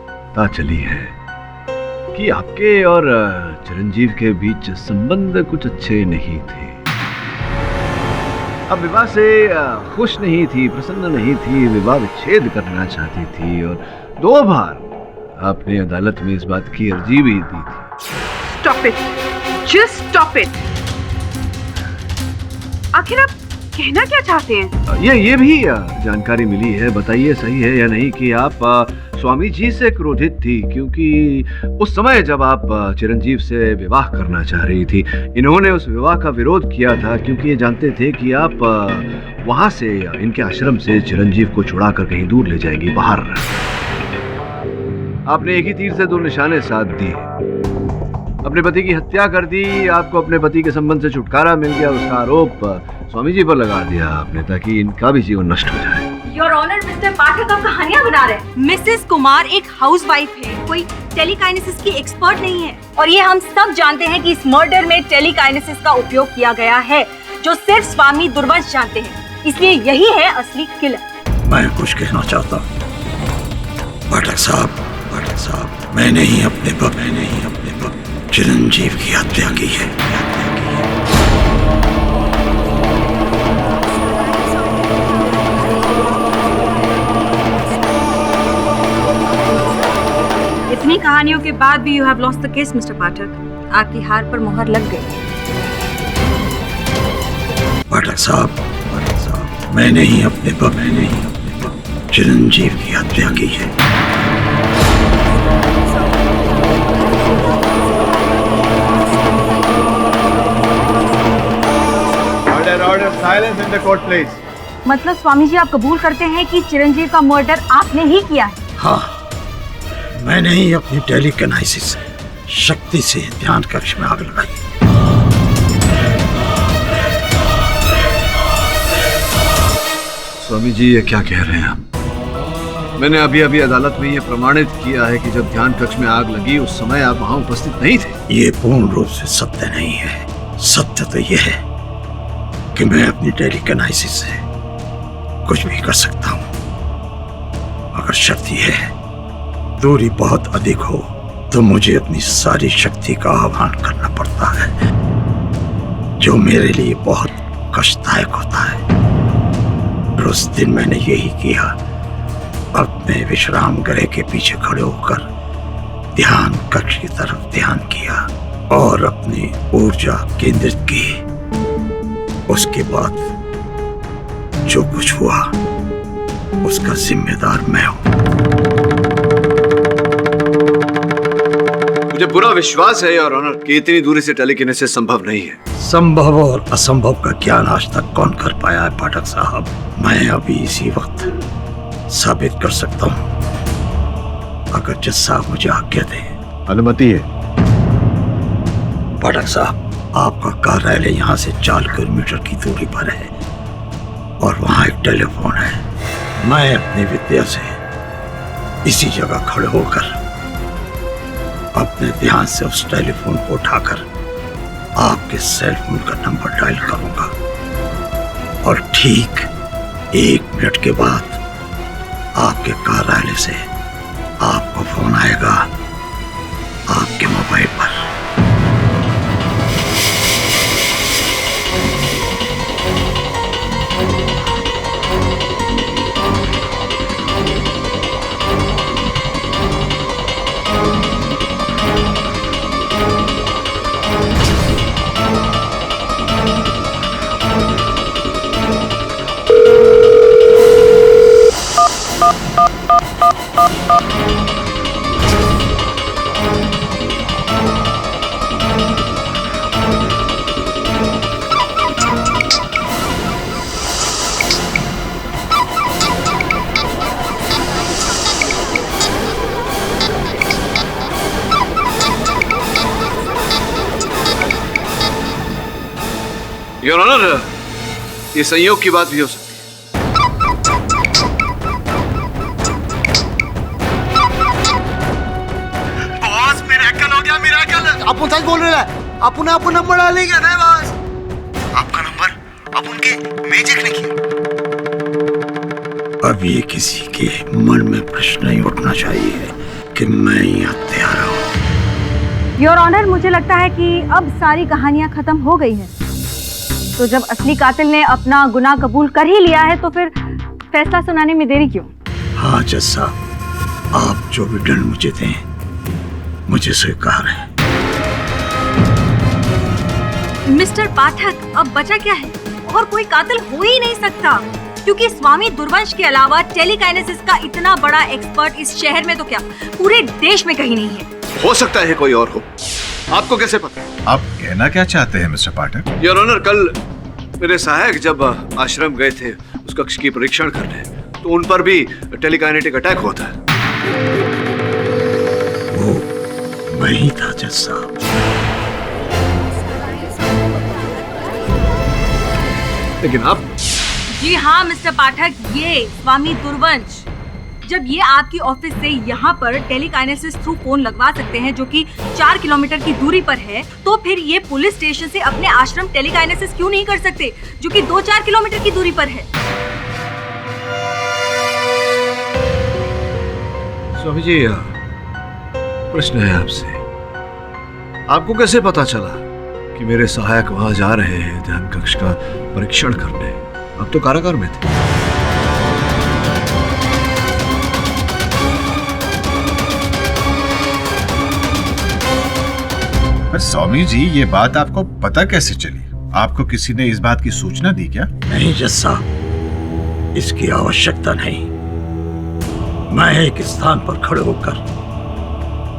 पता चली है कि आपके और चिरंजीव के बीच संबंध कुछ अच्छे नहीं थे। अब विवाह से खुश नहीं थी, प्रसन्न नहीं थी, विवाह विच्छेद करना चाहती थी और 2 बार आपने अदालत में इस बात की अर्जी भी दी थी। Stop it! Just stop it! आखिर आप कहना क्या चाहते हैं? ये भी जानकारी मिली है, बताइए सही है या नहीं, कि आप स्वामी जी से क्रोधित थी क्योंकि उस समय जब आप चिरंजीव से विवाह करना चाह रही थी, इन्होंने उस विवाह का विरोध किया था क्योंकि ये जानते थे कि आप वहां से, इनके आश्रम से चिरंजीव को छुड़ा कर कहीं दूर ले जाएंगी, बाहर। आपने एक ही तीर से 2 निशाने साध दिए, अपने पति की हत्या कर दी, आपको अपने पति के संबंध से छुटकारा मिल गया, उसका आरोप स्वामी जी पर लगा दिया आपने ताकि इनका भी जीवन नष्ट हो जाए। योर ऑनर, मिस्टर पाठक अब कहानियां बना रहे हैं। मिसेस कुमार एक हाउसवाइफ है, कोई टेलीकाइनेसिस की एक्सपर्ट नहीं है और ये हम सब जानते हैं कि इस मर्डर में टेलीकाइनेसिस का उपयोग किया गया है जो सिर्फ स्वामी दुर्वंश जानते हैं, इसलिए यही है असली किलर। मैं कुछ कहना चाहता हूँ पाठक साहब, मैंने ही अपने वक्त चिरंजीव की हत्या की है। इतनी कहानियों के बाद भी you have lost the case mister Pathak, आपकी हार पर मोहर लग गई। पाठक साहब, मैंने ही अपने वक्त चिरंजीव की हत्या की है। Order silence in the court, please. मतलब स्वामी जी आप कबूल करते हैं कि चिरंजीव का मर्डर आपने ही किया है? हाँ, मैंने ही अपनी टेलीकाइनेसिस शक्ति से ध्यान कक्ष में आग लगाई। स्वामी जी ये क्या कह रहे हैं आप? मैंने अभी अभी अदालत में ये प्रमाणित किया है कि जब ध्यान कक्ष में आग लगी उस समय आप वहां उपस्थित नहीं थे। ये पूर्ण रूप से सत्य नहीं है। सत्य तो यह है कि मैं अपनी टेलीकाइनेसिस से कुछ भी कर सकता हूँ, अगर शक्ति है, दूरी बहुत अधिक हो तो मुझे अपनी सारी शक्ति का आह्वान करना पड़ता है, जो मेरे लिए बहुत कष्टदायक होता है। और उस दिन मैंने यही किया। अपने विश्राम गृह के पीछे खड़े होकर ध्यान कक्ष की तरफ ध्यान किया और अपनी ऊर्जा केंद्रित की। उसके बाद जो कुछ हुआ उसका जिम्मेदार मैं हूं। मुझे पूरा विश्वास है योर ऑनर कि इतनी दूरी से टेलीकिनेसिस संभव नहीं है। संभव और असंभव का ज्ञान आज तक कौन कर पाया है पाठक साहब? मैं अभी इसी वक्त साबित कर सकता हूं, अगर जज साहब मुझे आज्ञा दें। अनुमति है। पाठक साहब, आपका कार्यालय यहाँ से 4 किलोमीटर की दूरी पर है और वहाँ एक टेलीफोन है। मैं अपनी विद्या से इसी जगह खड़े होकर अपने ध्यान से उस टेलीफोन को उठाकर आपके सेल फोन का नंबर डायल करूंगा और ठीक 1 मिनट के बाद आपके कार्यालय से आपको फोन आएगा आपके मोबाइल पर। योर ऑनर, ये संयोग की बात भी हो सकती है। बॉस, मिरेकल हो गया, मिरेकल। अपन सच बोल रहे हैं। अपन नंबर डालेंगे ना बॉस। आपका नंबर अपन के मैजिक ने किया। अब ये किसी के मन में प्रश्न नहीं उठना चाहिए कि मैं यहाँ तैयार हूँ। योर ऑनर, मुझे लगता है कि अब सारी कहानियां खत्म हो गई हैं। तो जब असली कातिल ने अपना गुनाह कबूल कर ही लिया है तो फिर फैसला सुनाने में देरी क्यों? हाँ जज साहब, आप जो भी दंड मुझे दें मुझे स्वीकार है। मिस्टर पाठक, अब बचा क्या है? और कोई कातिल हो ही नहीं सकता, क्योंकि स्वामी दुर्वंश के अलावा टेलीकाइनेसिस का इतना बड़ा एक्सपर्ट इस शहर में तो क्या पूरे देश में कहीं नहीं है। हो सकता है कोई और हो, आपको कैसे पता? आप कहना क्या चाहते हैं मिस्टर पाठक? योर ऑनर, कल मेरे सहायक जब आश्रम गए थे उस कक्ष की परीक्षण करने, तो उन पर भी टेलीकाइनेटिक अटैक हुआ था। वो वही था जज साहब। लेकिन आप? जी हाँ मिस्टर पाठक, ये स्वामी दुर्वंश जब ये आपकी ऑफिस से यहाँ पर टेलीकाइनेसिस थ्रू फोन लगवा सकते हैं, जो कि 4 किलोमीटर की दूरी पर है, तो फिर ये पुलिस स्टेशन से अपने आश्रम टेलीकाइनेसिस क्यों नहीं कर सकते, जो कि 2-4 किलोमीटर की दूरी पर है? स्वामी जी, प्रश्न है आपसे, आपको कैसे पता चला कि मेरे सहायक वहां जा रहे हैं ध्यान कक्ष का परीक्षण करने? अब तो कारागार में थे। पर स्वामी जी, ये बात आपको पता कैसे चली? आपको किसी ने इस बात की सूचना दी क्या? नहीं जज साहब, इसकी आवश्यकता नहीं। मैं एक स्थान पर खड़े होकर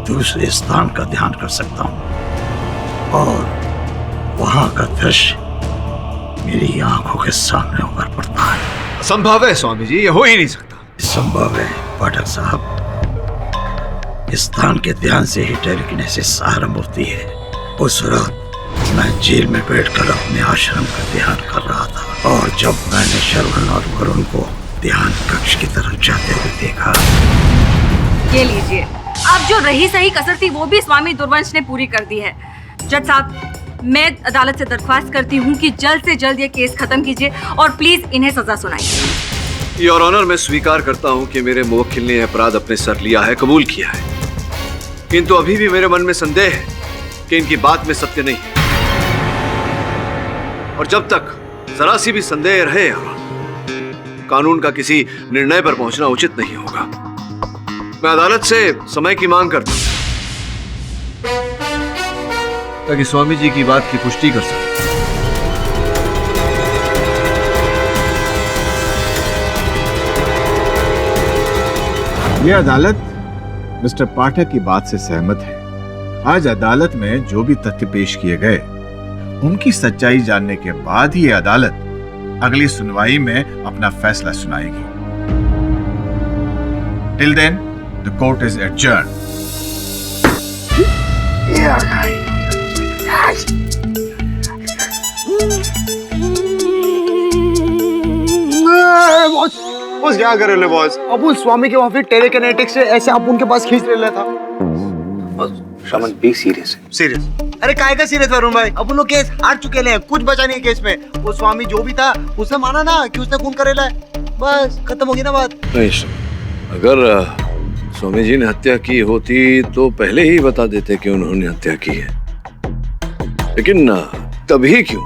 दूसरे स्थान का ध्यान कर सकता हूँ और वहां का दृश्य मेरी आंखों के सामने उभर पड़ता है। असंभव है स्वामी जी, ये हो ही नहीं सकता। संभव है पाठक साहब। स्थान के ध्यान से ही टेलीकिनेसिस आरंभ होती है। उस रात मैं जेल में बैठकर अपने आश्रम का ध्यान कर रहा था और जब मैंने श्रवण और वरुण को ध्यान कक्ष की तरफ जाते हुए देखा। ये लीजिए, अब जो रही सही कसर थी वो भी स्वामी दुर्वंश ने पूरी कर दी है। जज साहब, मैं अदालत से दरख्वास्त करती हूँ कि जल्द से जल्द ये केस खत्म कीजिए और प्लीज इन्हें सजा सुनाइए। योर ऑनर, मैं स्वीकार करता हूँ कि मेरे मुवक्किल ने अपराध अपने सर लिया है, कबूल किया है, किंतु अभी भी मेरे मन में संदेह है कि इनकी बात में सत्य नहीं है। और जब तक जरा सी भी संदेह रहे, कानून का किसी निर्णय पर पहुंचना उचित नहीं होगा। मैं अदालत से समय की मांग करता हूं ताकि स्वामी जी की बात की पुष्टि कर सके। यह अदालत मिस्टर पाठक की बात से सहमत है। आज अदालत में जो भी तथ्य पेश किए गए उनकी सच्चाई जानने के बाद ही यह अदालत अगली सुनवाई में अपना फैसला सुनाएगी। Till then the court is adjourned. Boss क्या कर रहे बॉस? अपन स्वामी के वहां फिर टेलीकिनेटिक्स से ऐसे अपन के पास खींच ले था। शमन बी सीरियस है। सीरियस? अरे काय का सीरियस वरुण भाई? अपन लोग केस हार चुके हैं, कुछ बचा नहीं केस में। वो स्वामी जो भी था उसने माना ना कि उसने खून करेला है, बस खत्म होगी ना बात। नहीं, अगर स्वामी जी ने हत्या की होती तो पहले ही बता देते कि उन्होंने हत्या की है, लेकिन तभी क्यों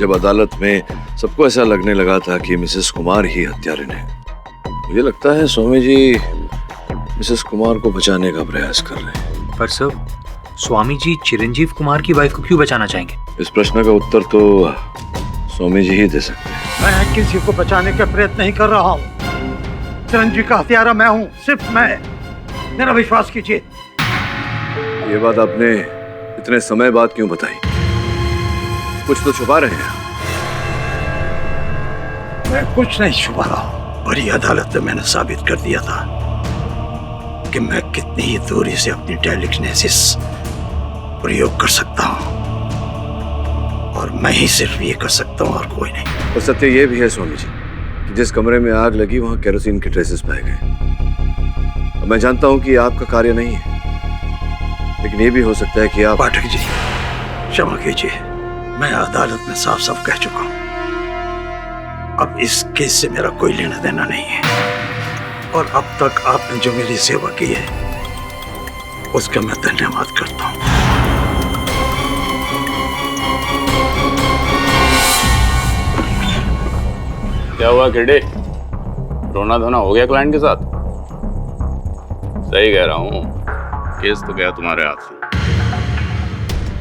जब अदालत में सबको ऐसा लगने लगा था कि मिसेस कुमार ही हत्यारिन है। मुझे लगता है स्वामी जी मिसेस कुमार को बचाने का प्रयास कर रहे हैं। पर सर, स्वामी जी चिरंजीव कुमार की वाइफ को क्यों बचाना चाहेंगे? इस प्रश्न का उत्तर तो स्वामी जी ही दे सकते हैं। मैं किसी को बचाने का प्रयत्न नहीं कर रहा हूँ। चिरंजीव का हत्यारा मैं हूँ, सिर्फ मैं। मेरा विश्वास कीजिए। ये बात आपने इतने समय बाद क्यों बताई? कुछ तो छुपा रहे हैं। मैं कुछ नहीं छुपा रहा हूँ। बड़ी अदालत में मैंने साबित कर दिया था कि मैं कितनी ही दूरी से अपनी टेलीकिनेसिस प्रयोग कर सकता हूँ, और मैं ही सिर्फ ये कर सकता हूँ और कोई नहीं। और सत्य ये भी है स्वामी जी कि जिस कमरे में आग लगी वहां केरोसिन के ट्रेसेस पाए गए। और मैं जानता हूं कि ये आपका कार्य नहीं है, लेकिन ये भी हो सकता है कि आप। पाठक जी क्षमा कीजिए, मैं अदालत में साफ साफ कह चुका हूँ। अब इस केस से मेरा कोई लेना देना नहीं है, और अब तक आपने जो मेरी सेवा की है उसका मैं धन्यवाद करता हूँ। क्या हुआ किडे? रोना धोना हो गया क्लाइंट के साथ? सही कह रहा हूँ, केस तो गया तुम्हारे हाथ से।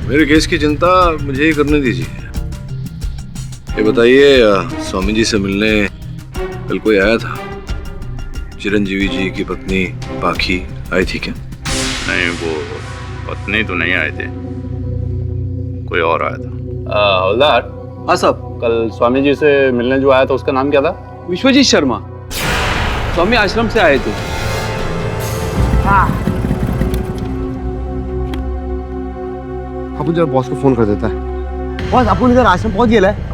मेरे केस की चिंता मुझे ही करने दीजिए। ये बताइए, स्वामी जी से मिलने कल कोई आया था? चिरंजीवी जी की पत्नी पाखी आई थी क्या? नहीं, वो पत्नी तो नहीं आए थे, कोई और आया था। हवलदार। हाँ साहब। कल स्वामी जी से मिलने जो आया था उसका नाम क्या था? विश्वजीत शर्मा, स्वामी आश्रम से आए थे। अपन जरा बॉस को फोन कर देता है। बॉस अपन इधर आश्रम पहुंच गया है।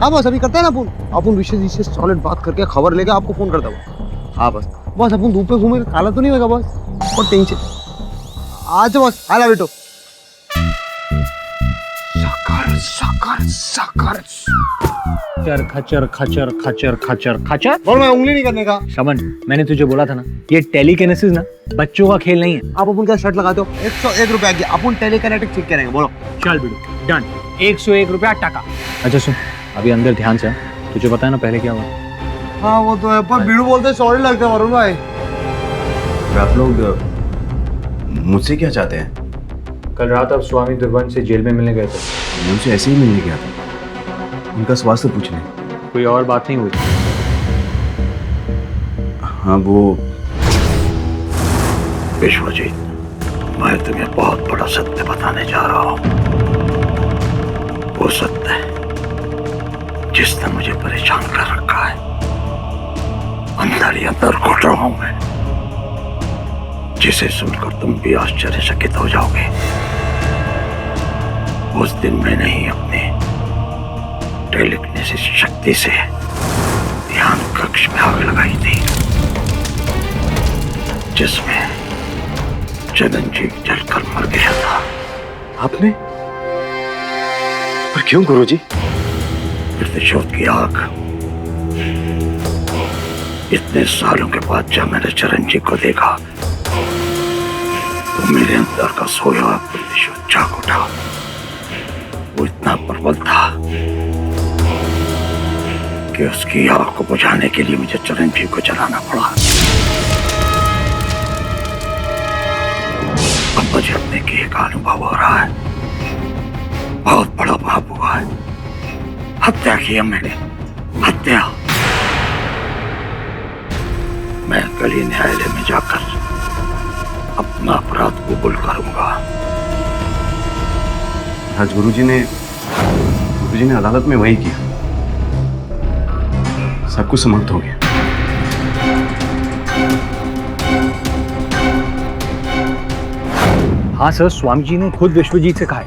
हाँ बॉस, अभी करते हैं ना अपन विश्वजीत से सॉलिड बात करके खबर लेके आपको फोन करता हूँ। हाँ बॉस अपन धूप पे घूमे, काला तो नहीं होगा बॉस? और टेंशन। अच्छा बॉस, आला बेटो। खचर खचर खचर खचर खचर। बोल, मैं उंगली नहीं करने का। शमन, मैंने तुझे बोला था ना, ये टेलीकिनेसिस ना बच्चों का खेल नहीं है। आप अपन क्या शर्ट लगाते हो? 101 रुपया की अपन टेलीकिनेटिक ठीक करेंगे। बोलो। चल बिडू, डन। 101 रुपया टका। अच्छा सुन, अभी अंदर ध्यान से। तुझे पता है ना पहले क्या हुआ? हाँ वो तो है, पर बीड़ू बोलते सॉरी लगता है वरुण भाई। आप लोग मुझसे क्या चाहते हैं? कल रात आप स्वामी दुर्वंश से जेल में मिलने गए थे। मैं उनसे ऐसे ही मिलने गया था, उनका स्वास्थ्य पूछने। कोई और बात नहीं हुई? हाँ वो विश्वजीत, मैं तुम्हें बहुत बड़ा सत्य बताने जा रहा हूँ। वो सत्य जिसने मुझे परेशान कर रखा है। अंदर ही अंदर घुट रहा हूं मैं, जिसे सुनकर तुम भी आश्चर्यचकित हो जाओगे। उस दिन मैंने ही अपने टेलीकिनेसिस शक्ति से ध्यान कक्ष में आग लगाई थी, जिसमें चिरंजीव जलकर मर गया था। आपने? पर क्यों गुरुजी? प्रतिशोध की आग। इतने सालों के बाद जब मैंने चिरंजीव को देखा तो मेरे अंदर का सोया हुआ प्रतिशोध जाग उठा। वो इतना प्रबल था कि उसकी आग को बुझाने के लिए मुझे चिरंजीव को जलाना पड़ा। अब मुझे अपने की का अनुभव हो रहा है। बहुत बड़ा पाप हुआ है। हत्या की है मैंने, हत्या। मैं कल ही न्यायालय में जाकर अपना अपराध कबूल करूंगा। आज गुरुजी ने अदालत में वही किया। सब कुछ समाप्त हो गया। हाँ सर, स्वामी जी ने खुद विश्वजीत से कहा है।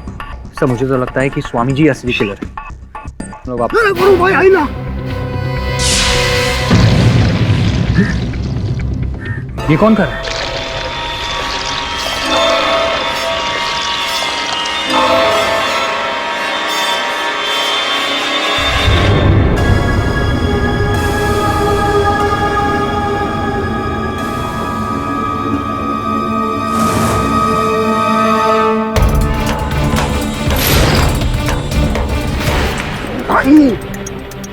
सर मुझे तो लगता है कि स्वामी जी असली किलर है। लोग आप गुरु भाई आई ना। ये कौन कर रहा है?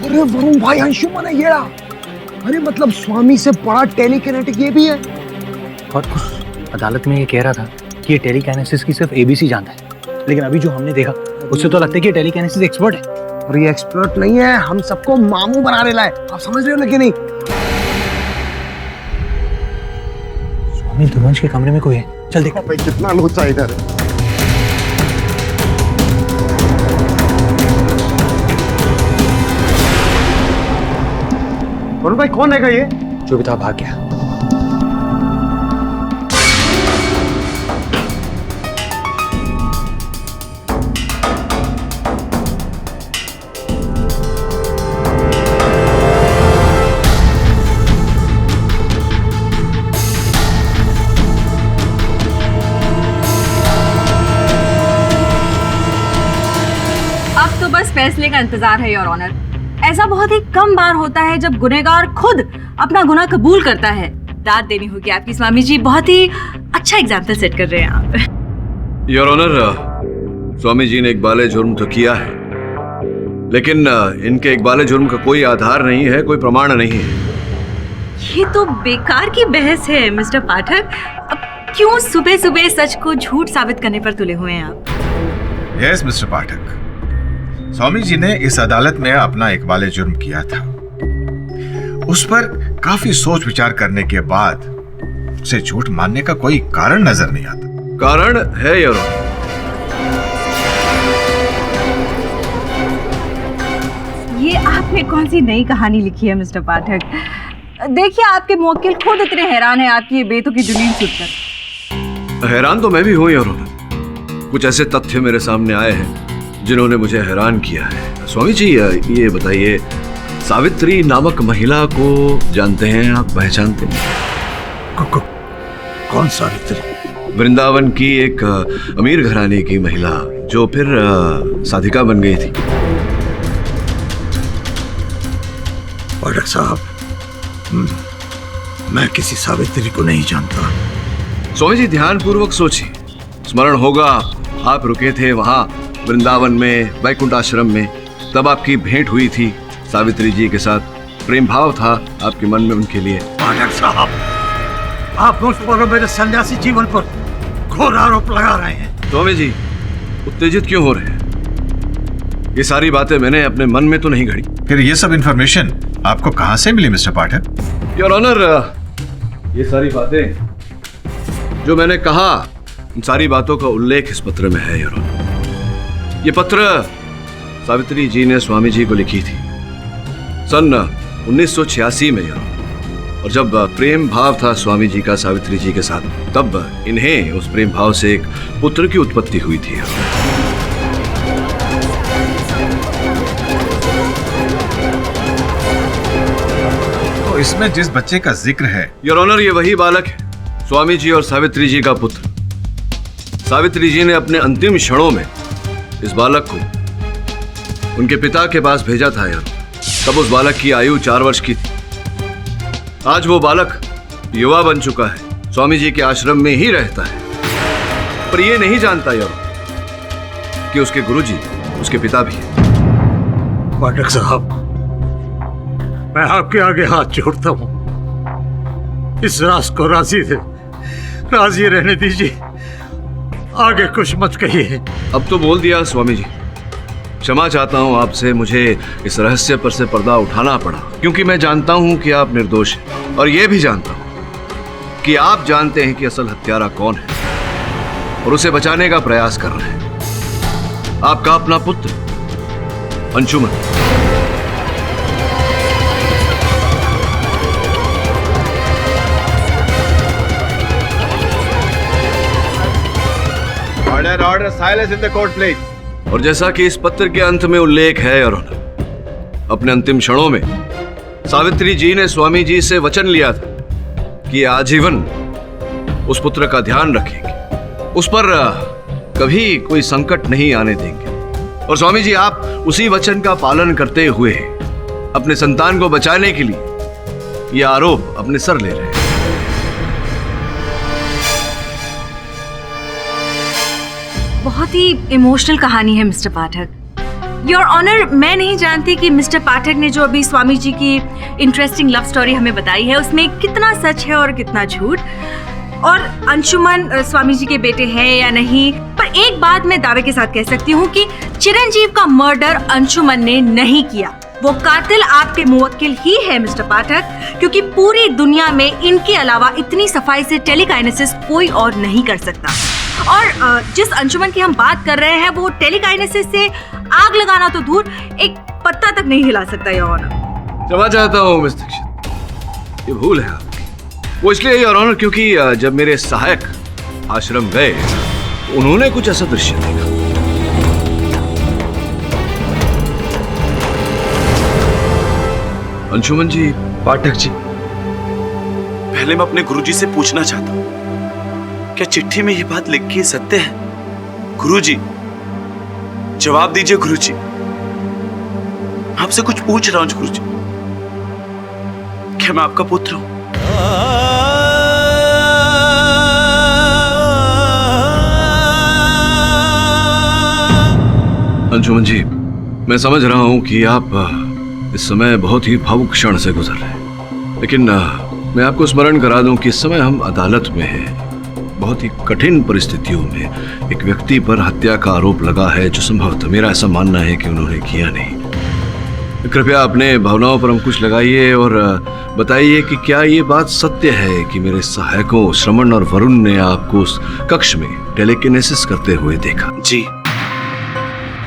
अरे वरुण भाई, अंशुमन है ये। अरे मतलब स्वामी से बड़ा टेलीकिनेटिक ये भी है। बहुत खुश। अदालत में ये कह रहा था कि ये टेलीकाइनेसिस की सिर्फ एबीसी जानता है, लेकिन अभी जो हमने देखा उससे तो लगता है कि ये टेलीकाइनेसिस एक्सपर्ट है। और ये एक्सपर्ट नहीं है, हम सबको मामू बनाने लाए। आप समझ रहे हो ना कि नहीं? स्वामी दुर्वंश के कमरे में कोई है, चल देखो। कितना लोचा इधर। वरुण भाई कौन है ये? जो भी था भाग गया। अब तो बस फैसले का इंतजार है योर ऑनर। ऐसा बहुत ही कम बार होता है जब गुनहगार खुद अपना गुनाह कबूल करता है। दाद देनी होगी आपकी स्वामी जी, बहुत ही अच्छा एग्जाम्पल सेट कर रहे हैं आप। योर ऑनर, स्वामी जी ने इकबाल जुर्म तो किया है, लेकिन इनके इकबाल जुर्म का कोई आधार नहीं है, कोई प्रमाण नहीं है। ये तो बेकार की बहस है मिस्टर पाठक। अब क्यों सुबह सुबह सच को झूठ साबित करने पर तुले हुए हैं आप? यस मिस्टर पाठक, स्वामी जी ने इस अदालत में अपना इकबाल जुर्म किया था। उस पर काफी सोच विचार करने के बाद उसे झूठ मानने का कोई कारण नजर नहीं आता। कारण है योर ऑनर। ये आपने कौन सी नई कहानी लिखी है मिस्टर पाठक? देखिए, आपके मुवक्किल खुद इतने हैरान हैं आपकी ये बेतुकी दलील सुनकर। हैरान तो मैं भी हूं योर ऑनर। कुछ ऐसे तथ्य मेरे सामने आए हैं जिन्होंने मुझे हैरान किया है। स्वामी जी, ये बताइए, सावित्री नामक महिला को जानते हैं आप, पहचानते हैं? कौन सावित्री? वृंदावन की एक अमीर घराने की महिला जो फिर साधिका बन गई थी। पाठक साहब, मैं किसी सावित्री को नहीं जानता। स्वामी जी, ध्यान पूर्वक सोचिए। स्मरण होगा आप रुके थे वहां वृंदावन में, वैकुंठ आश्रम में। तब आपकी भेंट हुई थी सावित्री जी के साथ। प्रेम भाव था आपके मन में उनके लिए। पाठक साहब, आप मुझ पर मेरे सन्यासी जीवन पर घोर आरोप लगा रहे हैं। स्वामी जी, उत्तेजित क्यों हो रहे हैं? ये सारी बातें मैंने अपने मन में तो नहीं घड़ी। फिर ये सब इंफॉर्मेशन आपको कहां से मिली मिस्टर पाठक? योर ऑनर, ये सारी बातें जो मैंने कहा, उन सारी बातों का उल्लेख इस पत्र में है योर ऑनर। ये पत्र सावित्री जी ने स्वामी जी को लिखी थी सन 1986 में योर ऑनर। और जब प्रेम भाव था स्वामी जी का सावित्री जी के साथ, तब इन्हें उस प्रेम भाव से एक पुत्र की उत्पत्ति हुई थी। तो इसमें जिस बच्चे का जिक्र है योर ऑनर, ये वही बालक है, स्वामी जी और सावित्री जी का पुत्र। सावित्री जी ने अपने अंतिम क्षणों में इस बालक को उनके पिता के पास भेजा था यार। तब उस बालक की आयु 4 वर्ष की थी। आज वो बालक युवा बन चुका है, स्वामी जी के आश्रम में ही रहता है, पर ये नहीं जानता यार कि उसके गुरुजी उसके पिता भी हैं। पाठक साहब, मैं आपके आगे हाथ जोड़ता हूं। इस राज को राजी रहने दीजिए, आगे कुछ मत कहिए। अब तो बोल दिया स्वामी जी, क्षमा चाहता हूं आपसे, मुझे इस रहस्य पर से पर्दा उठाना पड़ा क्योंकि मैं जानता हूं कि आप निर्दोष हैं और यह भी जानता हूं कि आप जानते हैं कि असल हत्यारा कौन है और उसे बचाने का प्रयास कर रहे हैं। आपका अपना पुत्र Anshuman. Order, silence in the court, please. और जैसा कि इस पत्र के अंत में उल्लेख है और अपने अंतिम क्षणों में सावित्री जी ने स्वामी जी से वचन लिया था कि आजीवन उस पुत्र का ध्यान रखेंगे, उस पर कभी कोई संकट नहीं आने देंगे। और स्वामी जी आप उसी वचन का पालन करते हुए अपने संतान को बचाने के लिए यह आरोप अपने सर ले रहे हैं। बहुत ही इमोशनल कहानी है मिस्टर पाठक। योर ऑनर, मैं नहीं जानती कि मिस्टर पाठक ने जो अभी स्वामी जी की इंटरेस्टिंग लव स्टोरी हमें बताई है उसमें कितना सच है और कितना झूठ, और अंशुमन स्वामी जी के बेटे हैं या नहीं। पर एक बात मैं दावे के साथ कह सकती हूँ कि चिरंजीव का मर्डर अंशुमन ने नहीं किया। वो कातिल आपके मुवक्किल ही है मिस्टर पाठक, क्योंकि पूरी दुनिया में इनके अलावा इतनी सफाई से टेलीकाइनेसिस कोई और नहीं कर सकता। और जिस अंशुमन की हम बात कर रहे हैं वो टेलीकाइनेसिस से आग लगाना तो दूर, एक पत्ता तक नहीं हिला सकता। योर ऑनर, क्षमा चाहता हूं मिस दीक्षित, ये भूल है आपकी। वो इसलिए योर ऑनर क्योंकि जब मेरे सहायक आश्रम गए उन्होंने कुछ ऐसा दृश्य देखा। अंशुमन जी। पाठक जी, पहले मैं अपने गुरुजी से पूछना चाहता हूं, क्या चिट्ठी में ये बात लिखी सत्य है? गुरुजी, जवाब दीजिए गुरुजी। आपसे कुछ पूछ रहा हूं गुरुजी, क्या मैं आपका पुत्र हूं? अंशुमन जी, मैं समझ रहा हूं कि आप इस समय बहुत ही भावुक क्षण से गुजर रहे हैं, लेकिन मैं आपको स्मरण करा दूं कि इस समय हम अदालत में हैं। बहुत ही कठिन परिस्थितियों में एक व्यक्ति पर हत्या का आरोप लगा है जो संभवतः, मेरा ऐसा मानना है कि उन्होंने किया नहीं। कृपया अपने भावनाओं पर अंकुश लगाइए और बताइए कि क्या ये बात सत्य है कि मेरे सहायकों श्रवण और वरुण ने आपको उस कक्ष में टेलीकिनेसिस करते हुए देखा? जी,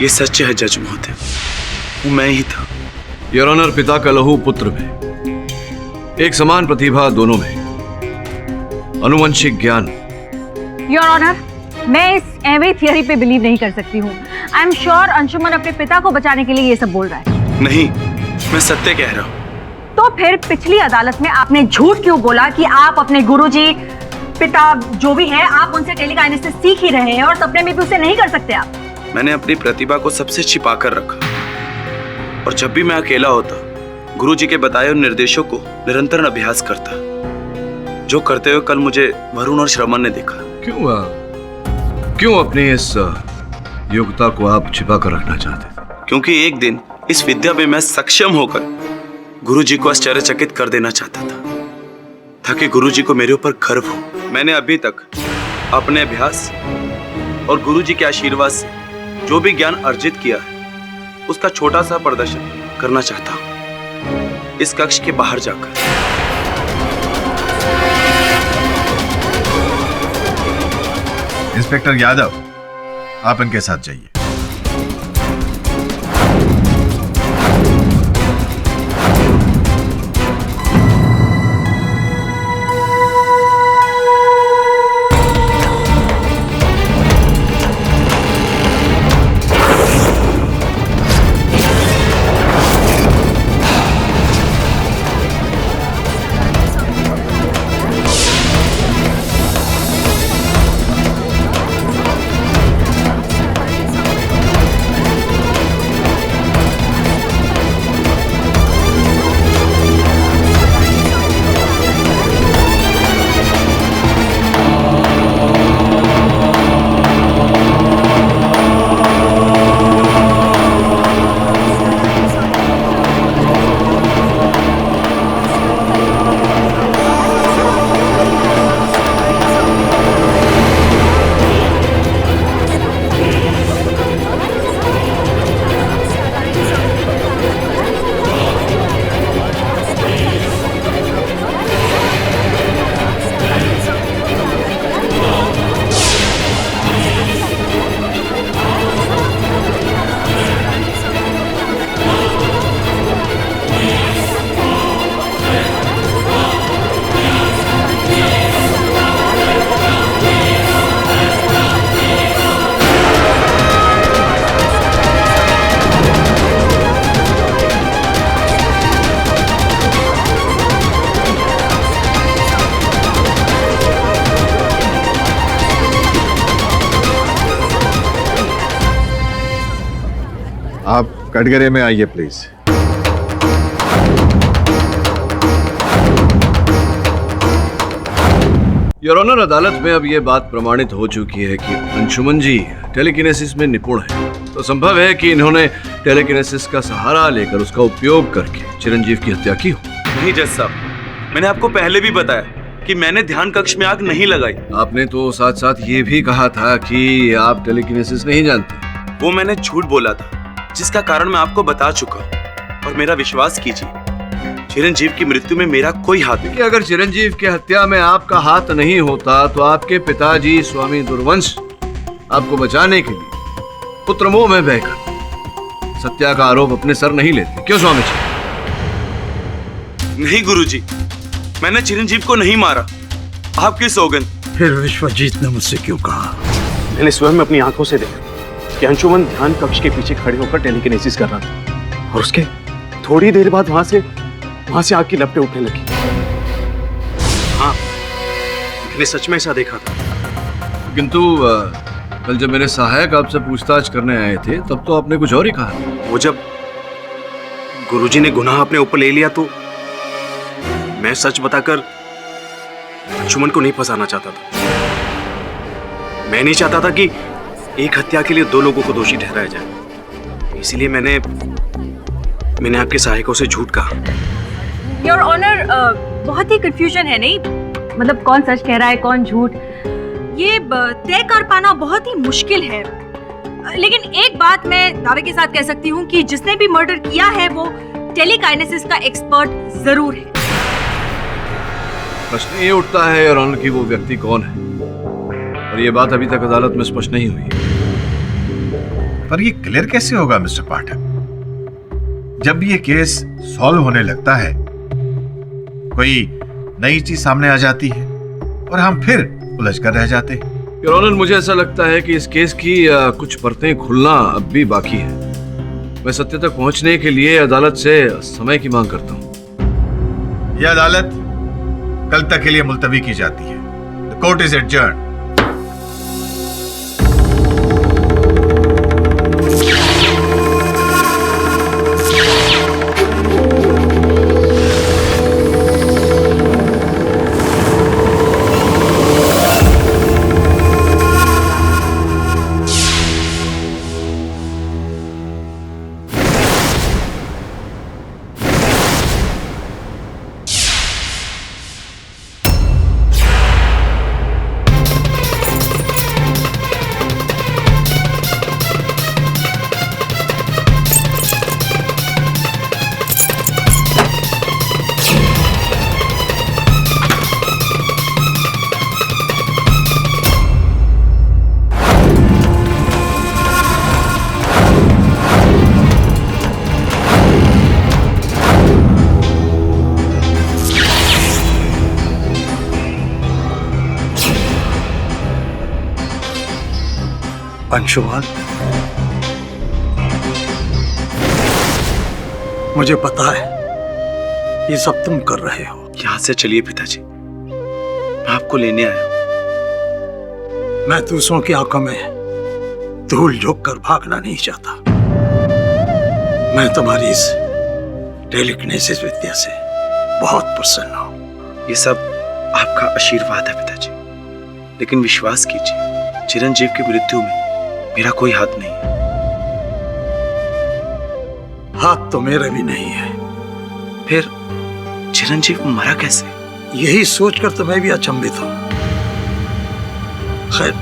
ये सच है जज महोदय, वो मैं ही था। योर ऑनर, पिता का लहू पुत्र में, एक समान प्रतिभा दोनों में, अनुवंशिक ज्ञान। योर ऑनर, मैं इस एवे थियरी पे बिलीव नहीं कर सकती हूँ। आई एम श्योर अंशुमन अपने पिता को बचाने के लिए ये सब बोल रहा है। नहीं, मैं सत्य कह रहा हूँ। तो फिर पिछली अदालत में आपने झूठ क्यों बोला कि आप अपने गुरुजी, पिता जो भी है, आप उनसे टेलीकाइनेसिस सीख ही रहे हैं और सपने में भी उसे नहीं कर सकते आप? मैंने अपनी प्रतिभा को सबसे छिपा कर रखा और जब भी मैं अकेला होता गुरुजी के बताए हुए निर्देशों को निरंतर अभ्यास करता, जो करते हुए कल मुझे वरुण और श्रवण ने देखा। क्यों अपनी इस योग्यता को आप छिपा कर रखना चाहते थे? क्योंकि एक दिन इस विद्या में मैं सक्षम होकर गुरुजी को आश्चर्यचकित कर देना चाहता था, ताकि गुरुजी को मेरे ऊपर गर्व हो। मैंने अभी तक अपने अभ्यास और गुरुजी के आशीर्वाद से जो भी ज्ञान अर्जित किया है उसका छोटा सा प्रदर्शन करना चाहता हूं इस कक्ष के बाहर जाकर। इंस्पेक्टर यादव, आप इनके साथ जाइए। कटघरे में आइए प्लीज। योर ऑनर, अदालत में अब यह बात प्रमाणित हो चुकी है कि अंशुमन जी टेलीकिनेसिस में निपुण हैं। तो संभव है कि इन्होंने टेलीकिनेसिस का सहारा लेकर उसका उपयोग करके चिरंजीव की हत्या की हो। नहीं जज साहब, मैंने आपको पहले भी बताया कि मैंने ध्यान कक्ष में आग नहीं लगाई। आपने तो साथ साथ ये भी कहा था कि आप टेलीकिनेसिस नहीं जानते। वो मैंने झूठ बोला था, जिसका कारण मैं आपको बता चुका हूँ। और मेरा विश्वास कीजिए, चिरंजीव की मृत्यु में मेरा कोई हाथ नहीं। कि अगर चिरंजीव की हत्या में आपका हाथ नहीं होता तो आपके पिताजी स्वामी दुर्वंश आपको बचाने के लिए पुत्र मोह में बहकर सत्या का आरोप अपने सर नहीं लेते। क्यों स्वामी जी? नहीं गुरुजी, मैंने चिरंजीव को नहीं मारा, आपकी सौगंध। फिर विश्वजीत ने मुझसे क्यों कहा? मैंने स्वयं अपनी आंखों से देखा कि अंशुमन ध्यान कक्ष के पीछे खड़े होकर टेलीकिनेसिस कर रहा था और उसके थोड़ी देर बाद वहां से आग की लपटें उठने लगी। हाँ, मैंने सच में ऐसा देखा था। किंतु कल जब मेरे सहायक आपसे पूछताछ करने आए थे तब तो आपने कुछ और ही कहा। वो जब गुरुजी ने गुनाह अपने ऊपर ले लिया तो मैं सच बताकर अंशुमन को नहीं फंसाना चाहता था। मैं नहीं चाहता था कि एक हत्या के लिए दो लोगों को दोषी ठहराया जाए। इसीलिए मैंने आपके सहायकों से झूठ कहा। योर ऑनर, बहुत ही कंफ्यूजन है, नहीं? मतलब कौन सच कह रहा है, कौन झूठ, ये तय कर पाना बहुत ही मुश्किल है। लेकिन एक बात मैं दावे के साथ कह सकती हूँ कि जिसने भी मर्डर किया है वो टेलीकाइनेसिस का एक्सपर्ट जरूर है। प्रश्न ये उठता है योर ऑनर कि वो व्यक्ति कौन है, और ये बात अभी तक अदालत में स्पष्ट नहीं हुई। पर ये क्लियर कैसे होगा मिस्टर पाठक? जब ये केस सॉल्व होने लगता है, कोई नई चीज सामने आ जाती है और हम फिर उलझ कर रह जाते हैं। योर ऑनर, मुझे ऐसा लगता है कि इस केस की कुछ परतें खुलना अब भी बाकी है। मैं सत्य तक पहुंचने के लिए अदालत से समय की मांग करता हूं। यह अदालत कल तक के लिए मुलतवी की जाती है। The court is adjourned. Anshuman, मुझे पता है ये सब तुम कर रहे हो। यहां से चलिए पिताजी, मैं आपको लेने आया हूं। मैं दूसरों की आंखों में धूल झोंक कर भागना नहीं चाहता। मैं तुम्हारी इस टेलीकिनेसिस विद्या से बहुत प्रसन्न हूं। ये सब आपका आशीर्वाद है पिताजी, लेकिन विश्वास कीजिए, चिरंजीव की मृत्यु में मेरा कोई हाथ नहीं है। हाथ तो मेरे भी नहीं है। फिर चिरंजीव मरा कैसे? यही सोचकर तो मैं भी अचंभित हूं। खैर,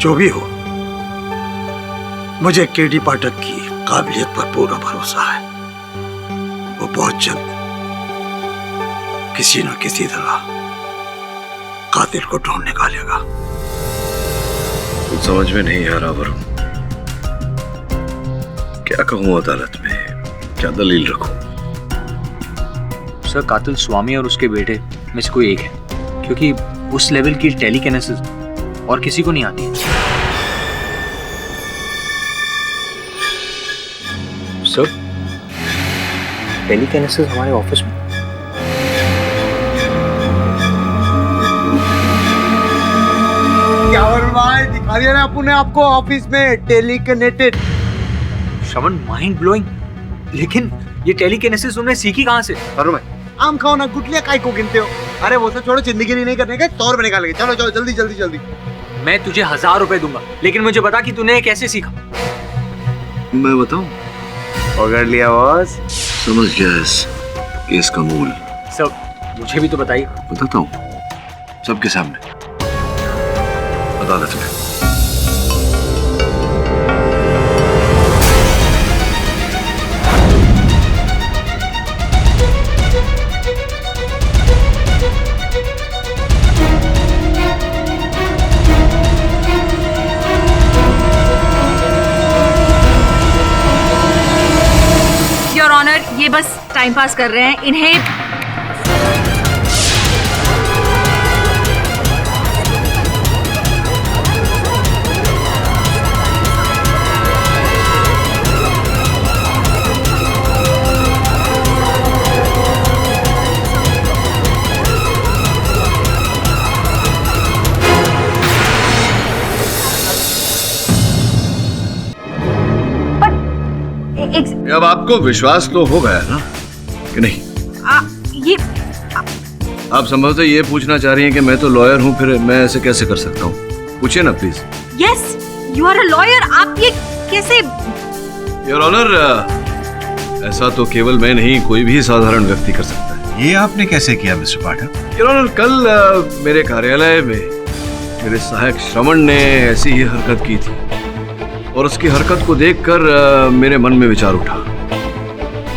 जो भी हो, मुझे केडी पाठक की काबिलियत पर पूरा भरोसा है। वो बहुत जल्द किसी न किसी तरह कातिल को ढूंढ निकालेगा। कुछ समझ में नहीं आ रहा वरुण, क्या कहूं अदालत में, क्या दलील रखूं? सर, कातिल स्वामी और उसके बेटे में से कोई एक है, क्योंकि उस लेवल की टेलीकिनेसिस और किसी को नहीं आती है। सर, टेलीकिनेसिस हमारे ऑफिस में। क्या दिखा दिया ना अपने आपको ऑफिस में टेलीकनेक्टेड। श्रवण, माइंड ब्लोइंग। लेकिन ये टेलीकिनेसिस तुमने सीखी कहाँ से? अरुण भाई, आम खाओ ना, गुटलियां काय को गिनते हो? अरे वो सब छोड़ो, जिंदगी नहीं करने का तौर पे निकालेंगे। चलो चलो जल्दी जल्दी जल्दी। मैं तुझे 1000 रुपए दूंगा, लेकिन मुझे बता कि तूने कैसे सीखा। मैं बताऊं? पकड़ लिया बॉस। समझ गया इस केस का मूल। सब मुझे भी तो बताइए। बताता हूँ सबके सामने, अदालत में। योर ऑनर, ये बस टाइम पास कर रहे हैं। इन्हें अब आपको विश्वास तो हो गया ना कि नहीं? ये आप संभवतः ये पूछना चाह रही हैं कि मैं तो लॉयर हूँ, फिर मैं ऐसे कैसे कर सकता हूँ? पूछिए ना please. Yes, you are a lawyer. आप ये कैसे? योर ऑनर, ऐसा तो केवल मैं नहीं, कोई भी साधारण व्यक्ति कर सकता है। ये आपने कैसे किया मिस्टर पाठक? योर ऑनर, कल मेरे कार्यालय में मेरे सहायक श्रवण ने ऐसी ही हरकत की थी और उसकी हरकत को देखकर मेरे मन में विचार उठा।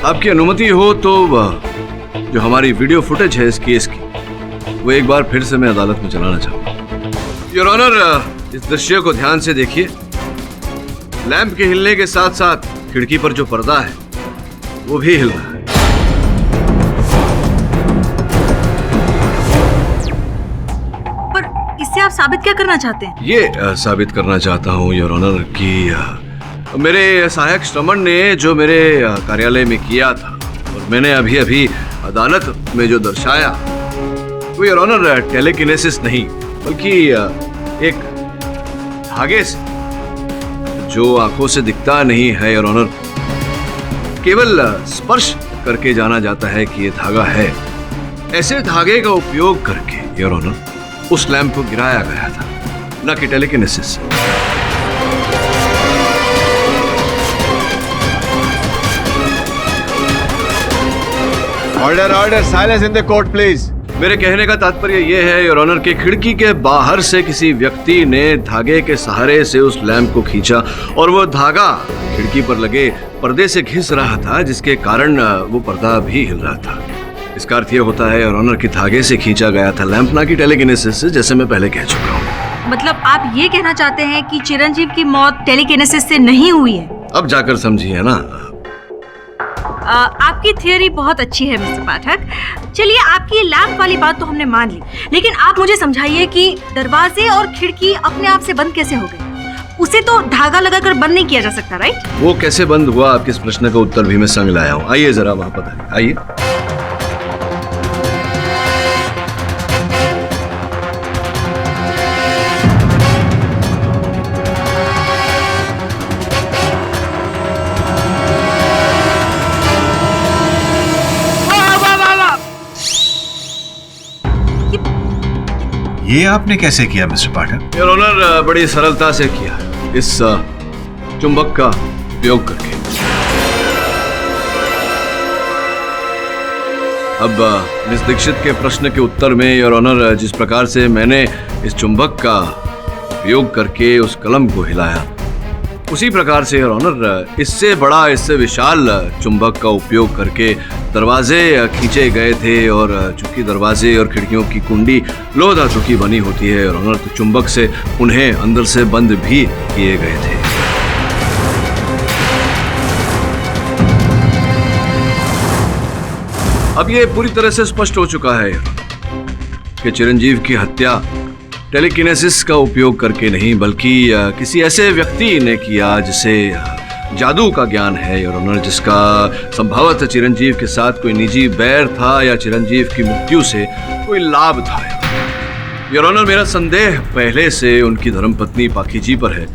आपकी अनुमति हो तो जो हमारी वीडियो फुटेज है इस केस की, वो एक बार फिर से मैं अदालत में चलाना चाहूंगा। योर ऑनर, इस दृश्य को ध्यान से देखिए। लैंप के हिलने के साथ साथ खिड़की पर जो पर्दा है वो भी हिल रहा है। पर इससे आप साबित क्या करना चाहते हैं? ये साबित करना चाहता हूँ योर ऑनर कि मेरे सहायक श्रवण ने जो मेरे कार्यालय में किया था और मैंने अभी अभी अदालत में जो दर्शाया, वो योर ऑनर टेलीकिनेसिस नहीं बल्कि एक धागे से, जो आंखों से दिखता नहीं है योर ऑनर, केवल स्पर्श करके जाना जाता है कि ये धागा है। ऐसे धागे का उपयोग करके योर ऑनर उस लैंप को गिराया गया था, न कि telekinesis. Order order, silence in the court please. मेरे कहने का तात्पर्य यह है योर ऑनर कि खिड़की के बाहर से किसी व्यक्ति ने धागे के सहारे से उस लैंप को खींचा और वो धागा खिड़की पर लगे पर्दे से घिस रहा था, जिसके कारण वो पर्दा भी हिल रहा था। इसका अर्थ ये होता है योर ऑनर कि धागे से खींचा गया था लैंप, ना कि टेलीकिनेसिस से, जैसे मैं पहले कह चुका हूँ। मतलब आप ये कहना चाहते हैं कि चिरंजीव की मौत टेलीकिनेसिस से नहीं हुई है? अब जाकर समझिए ना। आपकी थियरी बहुत अच्छी है मिस्टर पाठक। चलिए, आपकी लैंप वाली बात तो हमने मान ली, लेकिन आप मुझे समझाइए कि दरवाजे और खिड़की अपने आप से बंद कैसे हो गए? उसे तो धागा लगाकर बंद नहीं किया जा सकता, राइट? वो कैसे बंद हुआ, आपके इस प्रश्न का उत्तर भी मैं संग लाया हूँ। आइए जरा वहां पता, आइए। ये आपने कैसे किया मिस्टर पाठक? योर ऑनर, बड़ी सरलता से किया, इस चुंबक का उपयोग करके। अब मिस दीक्षित के प्रश्न के उत्तर में योर ऑनर, जिस प्रकार से मैंने इस चुंबक का उपयोग करके उस कलम को हिलाया, उसी प्रकार से योर ऑनर इससे बड़ा, इससे विशाल चुंबक का उपयोग करके दरवाजे खींचे गए थे। और चूंकि दरवाजे और खिड़कियों की कुंडी लोह धातु की बनी होती है योर ऑनर, तो चुंबक से उन्हें अंदर से बंद भी किए गए थे। अब ये पूरी तरह से स्पष्ट हो चुका है कि चिरंजीव की हत्या टेलीकिनेसिस का उपयोग करके नहीं, बल्कि किसी ऐसे व्यक्ति ने किया जिसे जादू का ज्ञान है योर ऑनर, जिसका संभवतः चिरंजीव के साथ कोई निजी बैर था या चिरंजीव की मृत्यु से कोई लाभ था। योर ऑनर, मेरा संदेह पहले से उनकी धर्मपत्नी पाखी जी पर है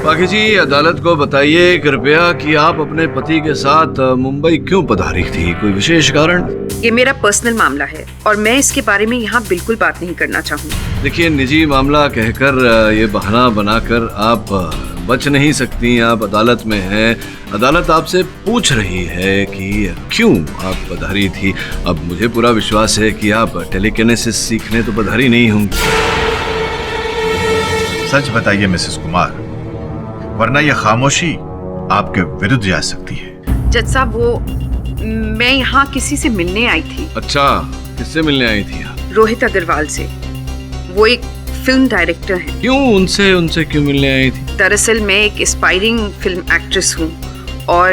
बाकी जी अदालत को बताइए कृपया कि आप अपने पति के साथ मुंबई क्यों पधारी थी, कोई विशेष कारण? ये मेरा पर्सनल मामला है और मैं इसके बारे में यहाँ बिल्कुल बात नहीं करना चाहूँगी। देखिए, निजी मामला कहकर ये बहाना बनाकर आप बच नहीं सकती। आप अदालत में हैं, अदालत आपसे पूछ रही है कि क्यों आप पधारी थी। अब मुझे पूरा विश्वास है कि आप टेलीकिनेसिस सीखने तो पधारी नहीं होंगी। सच बताइए मिसेस कुमार, वरना यह खामोशी आपके विरुद्ध जा सकती है। जज साहब, वो मैं यहाँ किसी से मिलने आई थी। अच्छा, किससे मिलने आई थी आप? रोहित अग्रवाल से। वो एक फिल्म डायरेक्टर हैं। क्यों उनसे क्यों मिलने आई थी? दरअसल मैं एक एस्पायरिंग फिल्म एक्ट्रेस हूँ और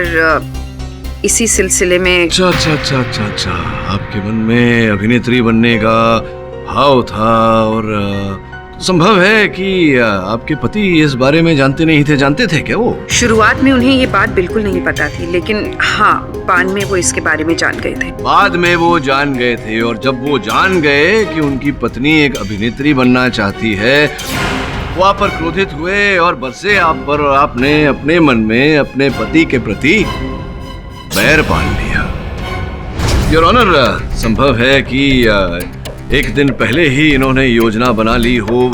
इसी सिलसिले में। अच्छा, आपके मन में अभिनेत्री बनने का भाव था और संभव है कि आपके पति इस बारे में जानते नहीं थे। जानते थे क्या वो? शुरुआत में उन्हें ये बात बिल्कुल नहीं पता थी, लेकिन हाँ, बाद में वो इसके बारे में जान गए थे। बाद में वो जान गए थे, और जब वो जान गए कि उनकी पत्नी एक अभिनेत्री बनना चाहती है, वो आप पर क्रोधित हुए और बरसे आप पर, और आपने अपने मन में अपने पति के प्रति बैर बांध लिया। योर ऑनर, संभव है कि एक दिन पहले ही इन्होंने योजना बना ली हो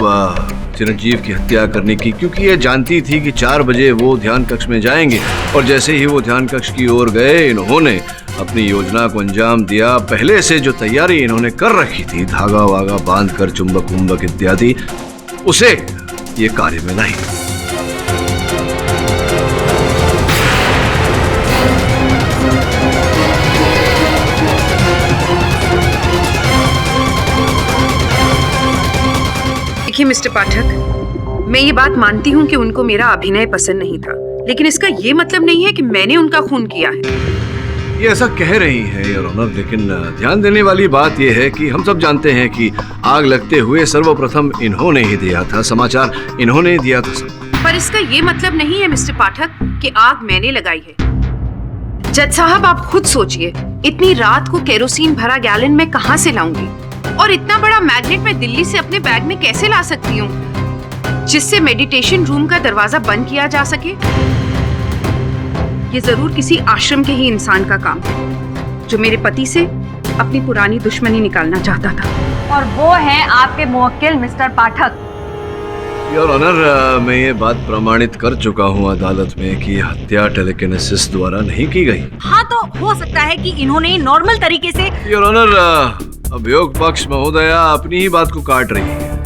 चिरंजीव की हत्या करने की, क्योंकि ये जानती थी कि 4 बजे वो ध्यान कक्ष में जाएंगे, और जैसे ही वो ध्यान कक्ष की ओर गए, इन्होंने अपनी योजना को अंजाम दिया। पहले से जो तैयारी इन्होंने कर रखी थी, धागा वागा बांध कर चुंबक वुंबक इत्यादि, उसे ये कार्य में लाई। देखिए मिस्टर पाठक, मैं ये बात मानती हूँ कि उनको मेरा अभिनय पसंद नहीं था, लेकिन इसका ये मतलब नहीं है कि मैंने उनका खून किया है। ये ऐसा कह रही है योर ऑनर, लेकिन ध्यान देने वाली बात यह है कि हम सब जानते हैं कि आग लगते हुए सर्वप्रथम इन्होंने ही दिया था, समाचार इन्होंने ही दिया था सब। पर इसका ये मतलब नहीं है मिस्टर पाठक कि आग मैंने लगाई है। जज साहब, आप खुद सोचिए, इतनी रात को केरोसिन भरा गैलन मैं कहाँ से लाऊंगी, और इतना बड़ा मैग्नेट मैं दिल्ली से अपने बैग में कैसे ला सकती हूँ जिससे मेडिटेशन रूम का दरवाजा बंद किया जा सके? ये जरूर किसी आश्रम के ही इंसान का काम है जो मेरे पति से अपनी पुरानी दुश्मनी निकालना चाहता था। और वो है आपके मुवक्किल मिस्टर पाठक। योर ऑनर, मैं ये बात प्रमाणित कर चुका हूँ अदालत में कि हत्या टेलीकिनेसिस द्वारा नहीं की गई। हाँ, तो हो सकता है कि इन्होंने नॉर्मल तरीके से। योर ऑनर, अभियोग पक्ष महोदया अपनी ही बात को काट रही है।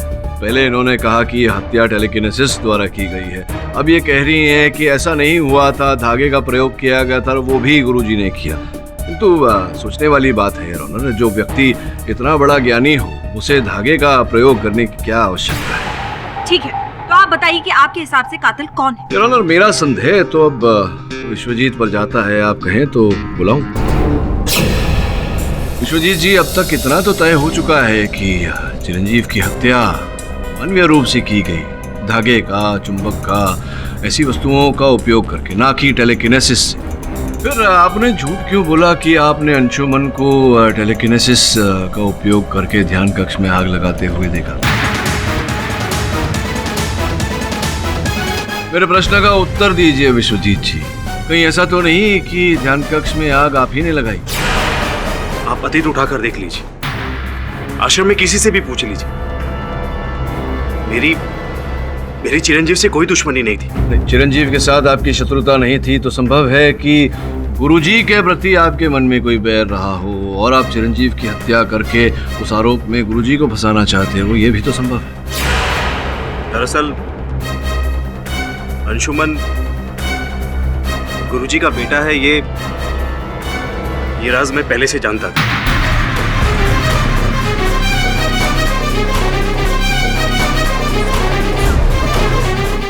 पहले इन्होंने कहा कि ये हत्या टेलीकिनेसिस द्वारा की गई है, अब ये कह रही हैं कि ऐसा नहीं हुआ था, धागे का प्रयोग किया गया था, वो भी गुरुजी ने किया। किंतु सोचने वाली बात है योर ऑनर, जो व्यक्ति इतना बड़ा ज्ञानी हो, उसे धागे का प्रयोग करने की क्या आवश्यकता है? ठीक है, तो आप बताइए कि आपके हिसाब से कातिल कौन है? योर ऑनर, मेरा संदेह तो अब विश्वजीत पर जाता है। आप कहें तो बुलाऊं? विश्वजीत जी, अब तक इतना तो तय हो चुका है कि चिरंजीव की हत्या मानवीय रूप से की गई, धागे का, चुंबक का, ऐसी वस्तुओं का उपयोग करके, ना कि टेलीकिनेसिस से। फिर आपने झूठ क्यों बोला कि आपने अंशुमन को टेलीकिनेसिस का उपयोग करके ध्यान कक्ष में आग लगाते हुए देखा? मेरे प्रश्न का उत्तर दीजिए विश्वजीत जी। कहीं ऐसा तो नहीं कि ध्यान कक्ष में आग आप ही ने लगाई? आप अतीत उठाकर देख लीजिए, आश्रम में किसी से भी पूछ लीजिए। मेरी चिरंजीव से कोई दुश्मनी नहीं थी। चिरंजीव के साथ आपकी शत्रुता नहीं थी तो संभव है कि गुरुजी के प्रति आपके मन में कोई बैर रहा हो और आप चिरंजीव की हत्या करके उस आरोप में गुरुजी को फंसाना चाहते हो, ये भी तो संभव है। दरअसल अंशुमन गुरुजी का बेटा है, ये राज मैं पहले से जानता था।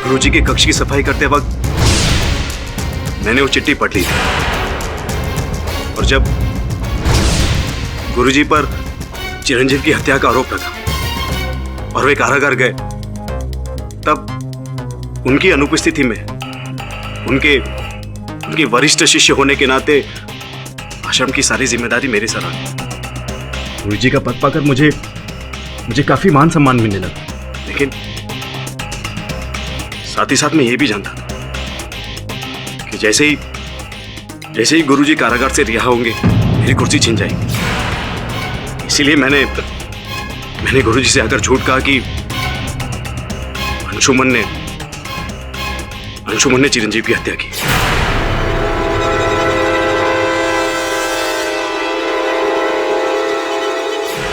गुरुजी के कक्ष की सफाई करते वक्त मैंने वो चिट्ठी पढ़ ली थी, और जब गुरुजी पर चिरंजीव की हत्या का आरोप लगा और वे कारागार गए, तब उनकी अनुपस्थिति में उनके वरिष्ठ शिष्य होने के नाते आश्रम की सारी जिम्मेदारी मेरे सर आ गई। गुरुजी का पद पाकर मुझे काफी मान सम्मान मिलने लगा, लेकिन साथ ही साथ मैं ये भी जानता था कि जैसे ही गुरुजी कारागार से रिहा होंगे मेरी कुर्सी छिन जाएगी। इसीलिए मैंने गुरुजी से आकर झूठ कहा कि अंशुमन ने चिरंजीव की हत्या की।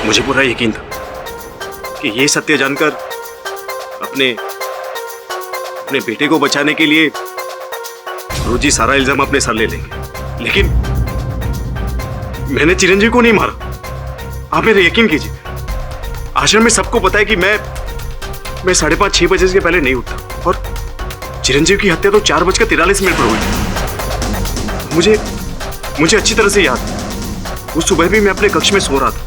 मुझे पूरा यकीन था कि ये सत्य जानकर अपने बेटे को बचाने के लिए गुरुजी सारा इल्जाम अपने सर ले लेंगे, लेकिन मैंने चिरंजीव को नहीं मारा। आप मेरे यकीन कीजिए, आश्रम में सबको पता है कि मैं 5:30-6 बजे से पहले नहीं उठता, और चिरंजीव की हत्या तो 4:43 पर हुई। मुझे अच्छी तरह से याद है, उस सुबह भी मैं अपने कक्ष में सो रहा था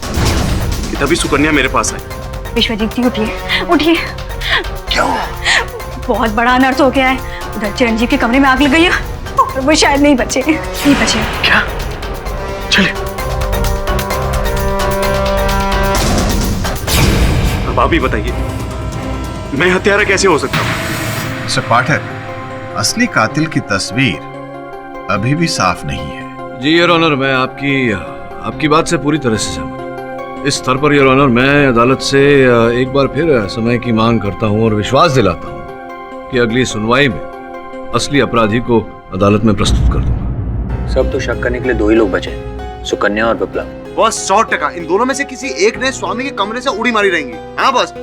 कि तभी सुकन्या मेरे पास आई। विश्वजीत जी उठिए, उठिए। क्यों? बहुत बड़ा अनर्थ हो गया है। उधर चिरंजीव के कमरे में आग लग गई है और वो शायद नहीं बचे। क्या? चले। अब आप ही बताइए, मैं हत्यारा कैसे हो सकता हूँ? मिस्टर पाठक, असली कातिल की तस्वीर अभी भी साफ नहीं है। जी योर ऑनर, मैं आपकी बात से पूरी तरह से सहमत हूँ। इस स्तर पर योर ऑनर, मैं अदालत से एक बार फिर समय की मांग करता हूँ और विश्वास दिलाता हूँ कि अगली सुनवाई में असली अपराधी को अदालत में प्रस्तुत कर दूंगा। सब तो शक करने के लिए 2 ही लोग बचे, सुकन्या और विप्लव। बस 100% इन दोनों में से किसी एक ने स्वामी के कमरे से उड़ी मारी रहेंगी। हाँ बस,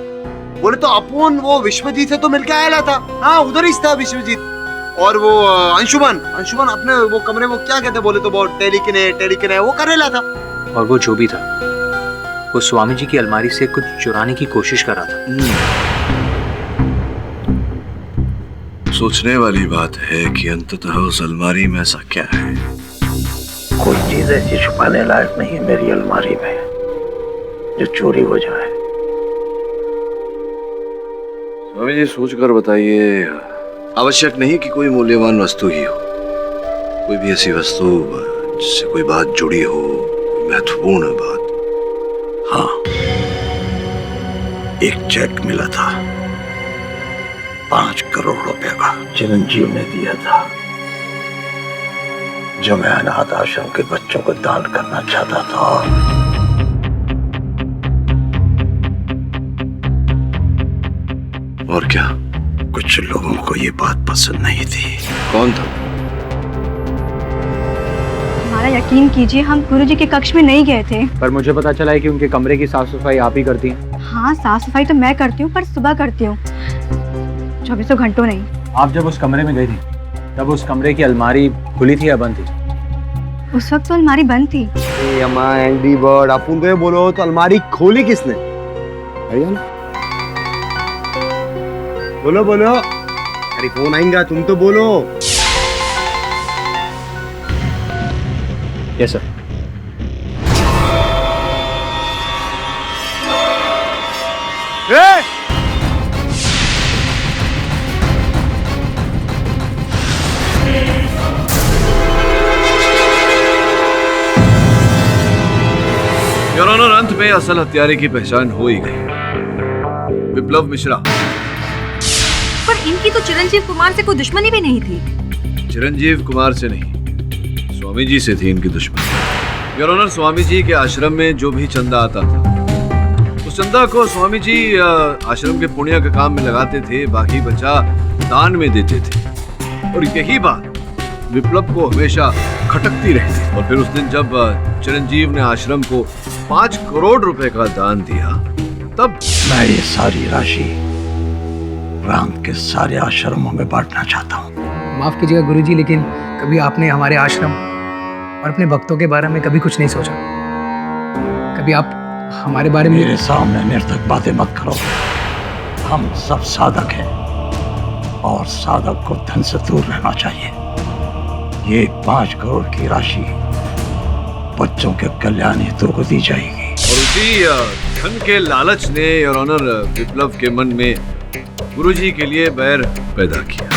बोले तो अपन वो विश्वजीत से तो मिलके आया था। हाँ, उधर ही था विश्वजीत। और वो अंशुमन अपने वो कमरे में क्या कहते, बोले तो वो टेलीकिने वो कर रहा था। और वो जो भी था, वो स्वामी जी की अलमारी से कुछ चुराने की कोशिश कर रहा था। सोचने वाली बात है कि अंततः उस अलमारी में ऐसा क्या है। कोई चीज ऐसी छुपाने लायक नहीं है मेरी अलमारी में जो चोरी हो जाए। स्वामी जी सोच कर बताइए। आवश्यक नहीं कि कोई मूल्यवान वस्तु ही हो, कोई भी ऐसी वस्तु जिससे कोई बात जुड़ी हो, महत्वपूर्ण बात। हाँ, एक चेक मिला था 5 करोड़ रुपए का, चिरंजीव ने दिया था, जो मैं अनाथ आश्रम के बच्चों को दान करना चाहता था। और क्या? कुछ लोगों को ये बात पसंद नहीं थी। कौन था? हमारा यकीन कीजिए, हम गुरुजी के कक्ष में नहीं गए थे। पर मुझे पता चला है कि उनके कमरे की साफ सफाई आप ही करती हैं। हाँ, साफ सफाई तो मैं करती हूँ, पर सुबह करती हूँ, 24 घंटों नहीं। आप जब उस कमरे में गई थी, तब उस कमरे की अलमारी खुली थी या बंद थी? उस वक्त तो अलमारी बंद थी। अम्मा एंग्री बर्ड, अपन को बोलो तो अलमारी खोली किसने? भैया ना, बोलो। अरे फोन आएगा, तुम तो बोलो। Yes sir. योर ऑनर, अंत में असल हत्यारे की पहचान हो ही गई, विप्लव मिश्रा। पर इनकी तो चिरंजीव कुमार से कोई दुश्मनी भी नहीं थी। चिरंजीव कुमार से नहीं, स्वामी जी से थी इनकी दुश्मनी। योर ऑनर, स्वामी जी के आश्रम में जो भी चंदा आता था, उस चंदा को स्वामी जी आश्रम के पुण्य के काम में लगाते थे, बाकी बचा दान में देते थे। और यही बात विप्लव को हमेशा खटकती रहती। और फिर उस दिन जब चिरंजीव ने आश्रम को 5 करोड़ रुपए का दान दिया, तब मैं ये सारी राशि प्रांत के सारे आश्रमों में बांटना चाहता हूँ। माफ कीजिएगा गुरुजी, लेकिन कभी आपने हमारे आश्रम और अपने भक्तों के बारे में कभी कुछ नहीं सोचा? कभी आप हमारे बारे में? मेरे सामने निर्थक बातें मत करो। हम सब साधक हैं और साधक को धन से दूर रहना चाहिए। ये 5 करोड़ की राशि बच्चों के कल्याण हेतु को दी जाएगी। और उसी धन के लालच ने योर ऑनर विप्लव के मन में गुरुजी के लिए बैर पैदा किया।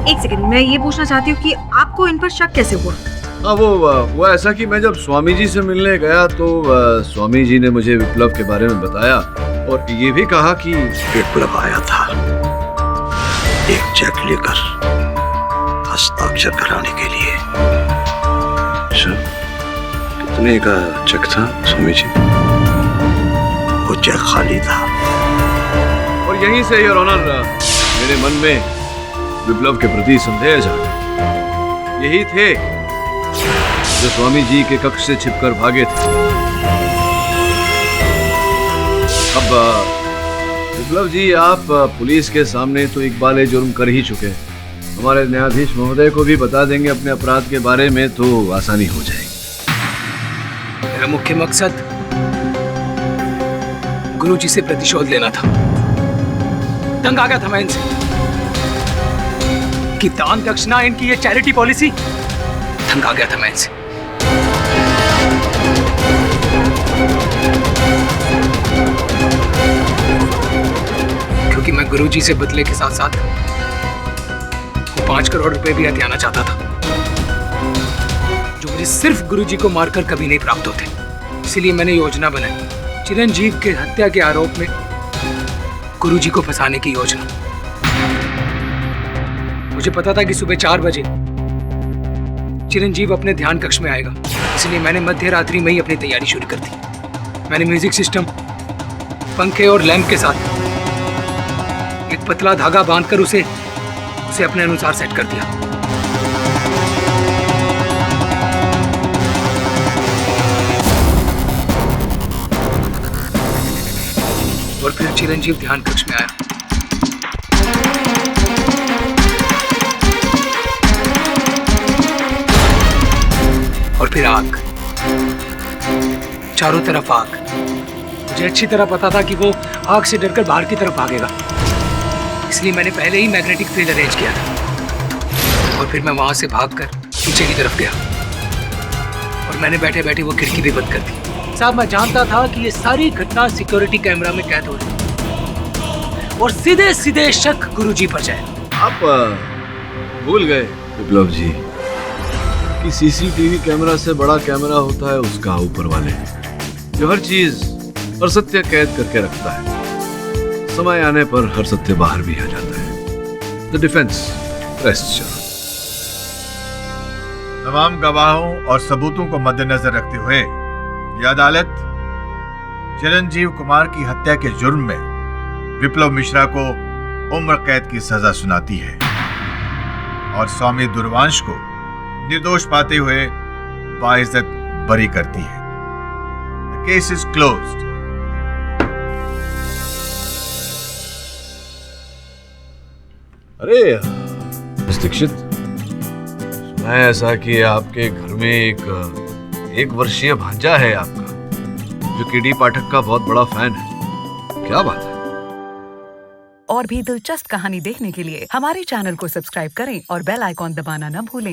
एक सेकंड, मैं ये पूछना चाहती हूँ कि आपको इन पर शक कैसे हुआ? हाँ वो ऐसा कि मैं जब स्वामी जी से मिलने गया तो स्वामी जी ने मुझे विप्लव के बारे में बताया और ये भी कहा कि विप्लव आया था एक चेक लेकर हस्ताक्षर कराने के लिए। अच्छा, कितने का चेक था स्वामी जी? वो चेक खाली था। और यहीं से योर ऑनर मेरे मन में विप्लव के प्रति संदेह जागा। यही थे जो स्वामी जी के कक्ष से छिपकर भागे थे। अब विप्लव जी, आप पुलिस के सामने तो इकबाल जुर्म कर ही चुके हैं। हमारे न्यायाधीश महोदय को भी बता देंगे अपने अपराध के बारे में तो आसानी हो जाएगी। मेरा मुख्य मकसद गुरुजी से प्रतिशोध लेना था। तंग आ गया था मैं इनसे कि दान दक्षिणा इनकी ये चैरिटी पॉलिसी, तंग आ गया था मैं इनसे। क्योंकि मैं गुरुजी से बदले के साथ साथ 5 करोड़ रुपए भी हथियाना चाहता था, जो मुझे सिर्फ गुरुजी को मारकर कभी नहीं प्राप्त होते। इसलिए मैंने योजना बनाई, चिरंजीव के हत्या के आरोप में गुरुजी को फंसाने की योजना। मुझे पता था कि सुबह 4 बजे चिरंजीव अपने ध्यान कक्ष में आएगा, इसलिए मैंने मध्य रात्रि में ही अपनी तैयारी शुरू कर दी। मैंने म्यूजिक सिस्टम, पंखे और लैंप के साथ एक पतला धागा बांधकर उसे अपने अनुसार सेट कर दिया। और फिर चिरंजीव ध्यान कक्ष में आया। और फिर आग, चारों तरफ आग। मुझे अच्छी तरह पता था कि वो आग से डरकर बाहर की तरफ भागेगा, इसलिए मैंने पहले ही मैग्नेटिक फील्ड अरेंज किया था। और फिर मैं वहां से भागकर पीछे की तरफ गया और मैंने बैठे बैठे वो खिड़की भी बंद कर दी। साहब, मैं जानता था कि ये सारी घटना सिक्योरिटी कैमरा में कैद हो रही और सीधे सीधे शक गुरुजी पर जाए। आप भूल गए विप्लव जी कि सीसीटीवी कैमरा से बड़ा कैमरा होता है उसका ऊपर वाले, जो हर चीज और सत्य कैद करके रखता है। समय आने पर हर सत्य बाहर भी आ जाता है। The defence rests. तमाम गवाहों और सबूतों को मद्देनजर रखते हुए यह अदालत चिरंजीव कुमार की हत्या के जुर्म में विप्लव मिश्रा को उम्र कैद की सजा सुनाती है और स्वामी दुर्वांश को निर्दोष पाते हुए बाइज्जत बरी करती है। The case is closed. अरे मिस दीक्षित, सुना है ऐसा कि आपके घर में एक वर्षीय भांजा है आपका, जो केडी पाठक का बहुत बड़ा फैन है। क्या बात है? और भी दिलचस्प कहानी देखने के लिए हमारे चैनल को सब्सक्राइब करें और बेल आइकॉन दबाना न भूलें।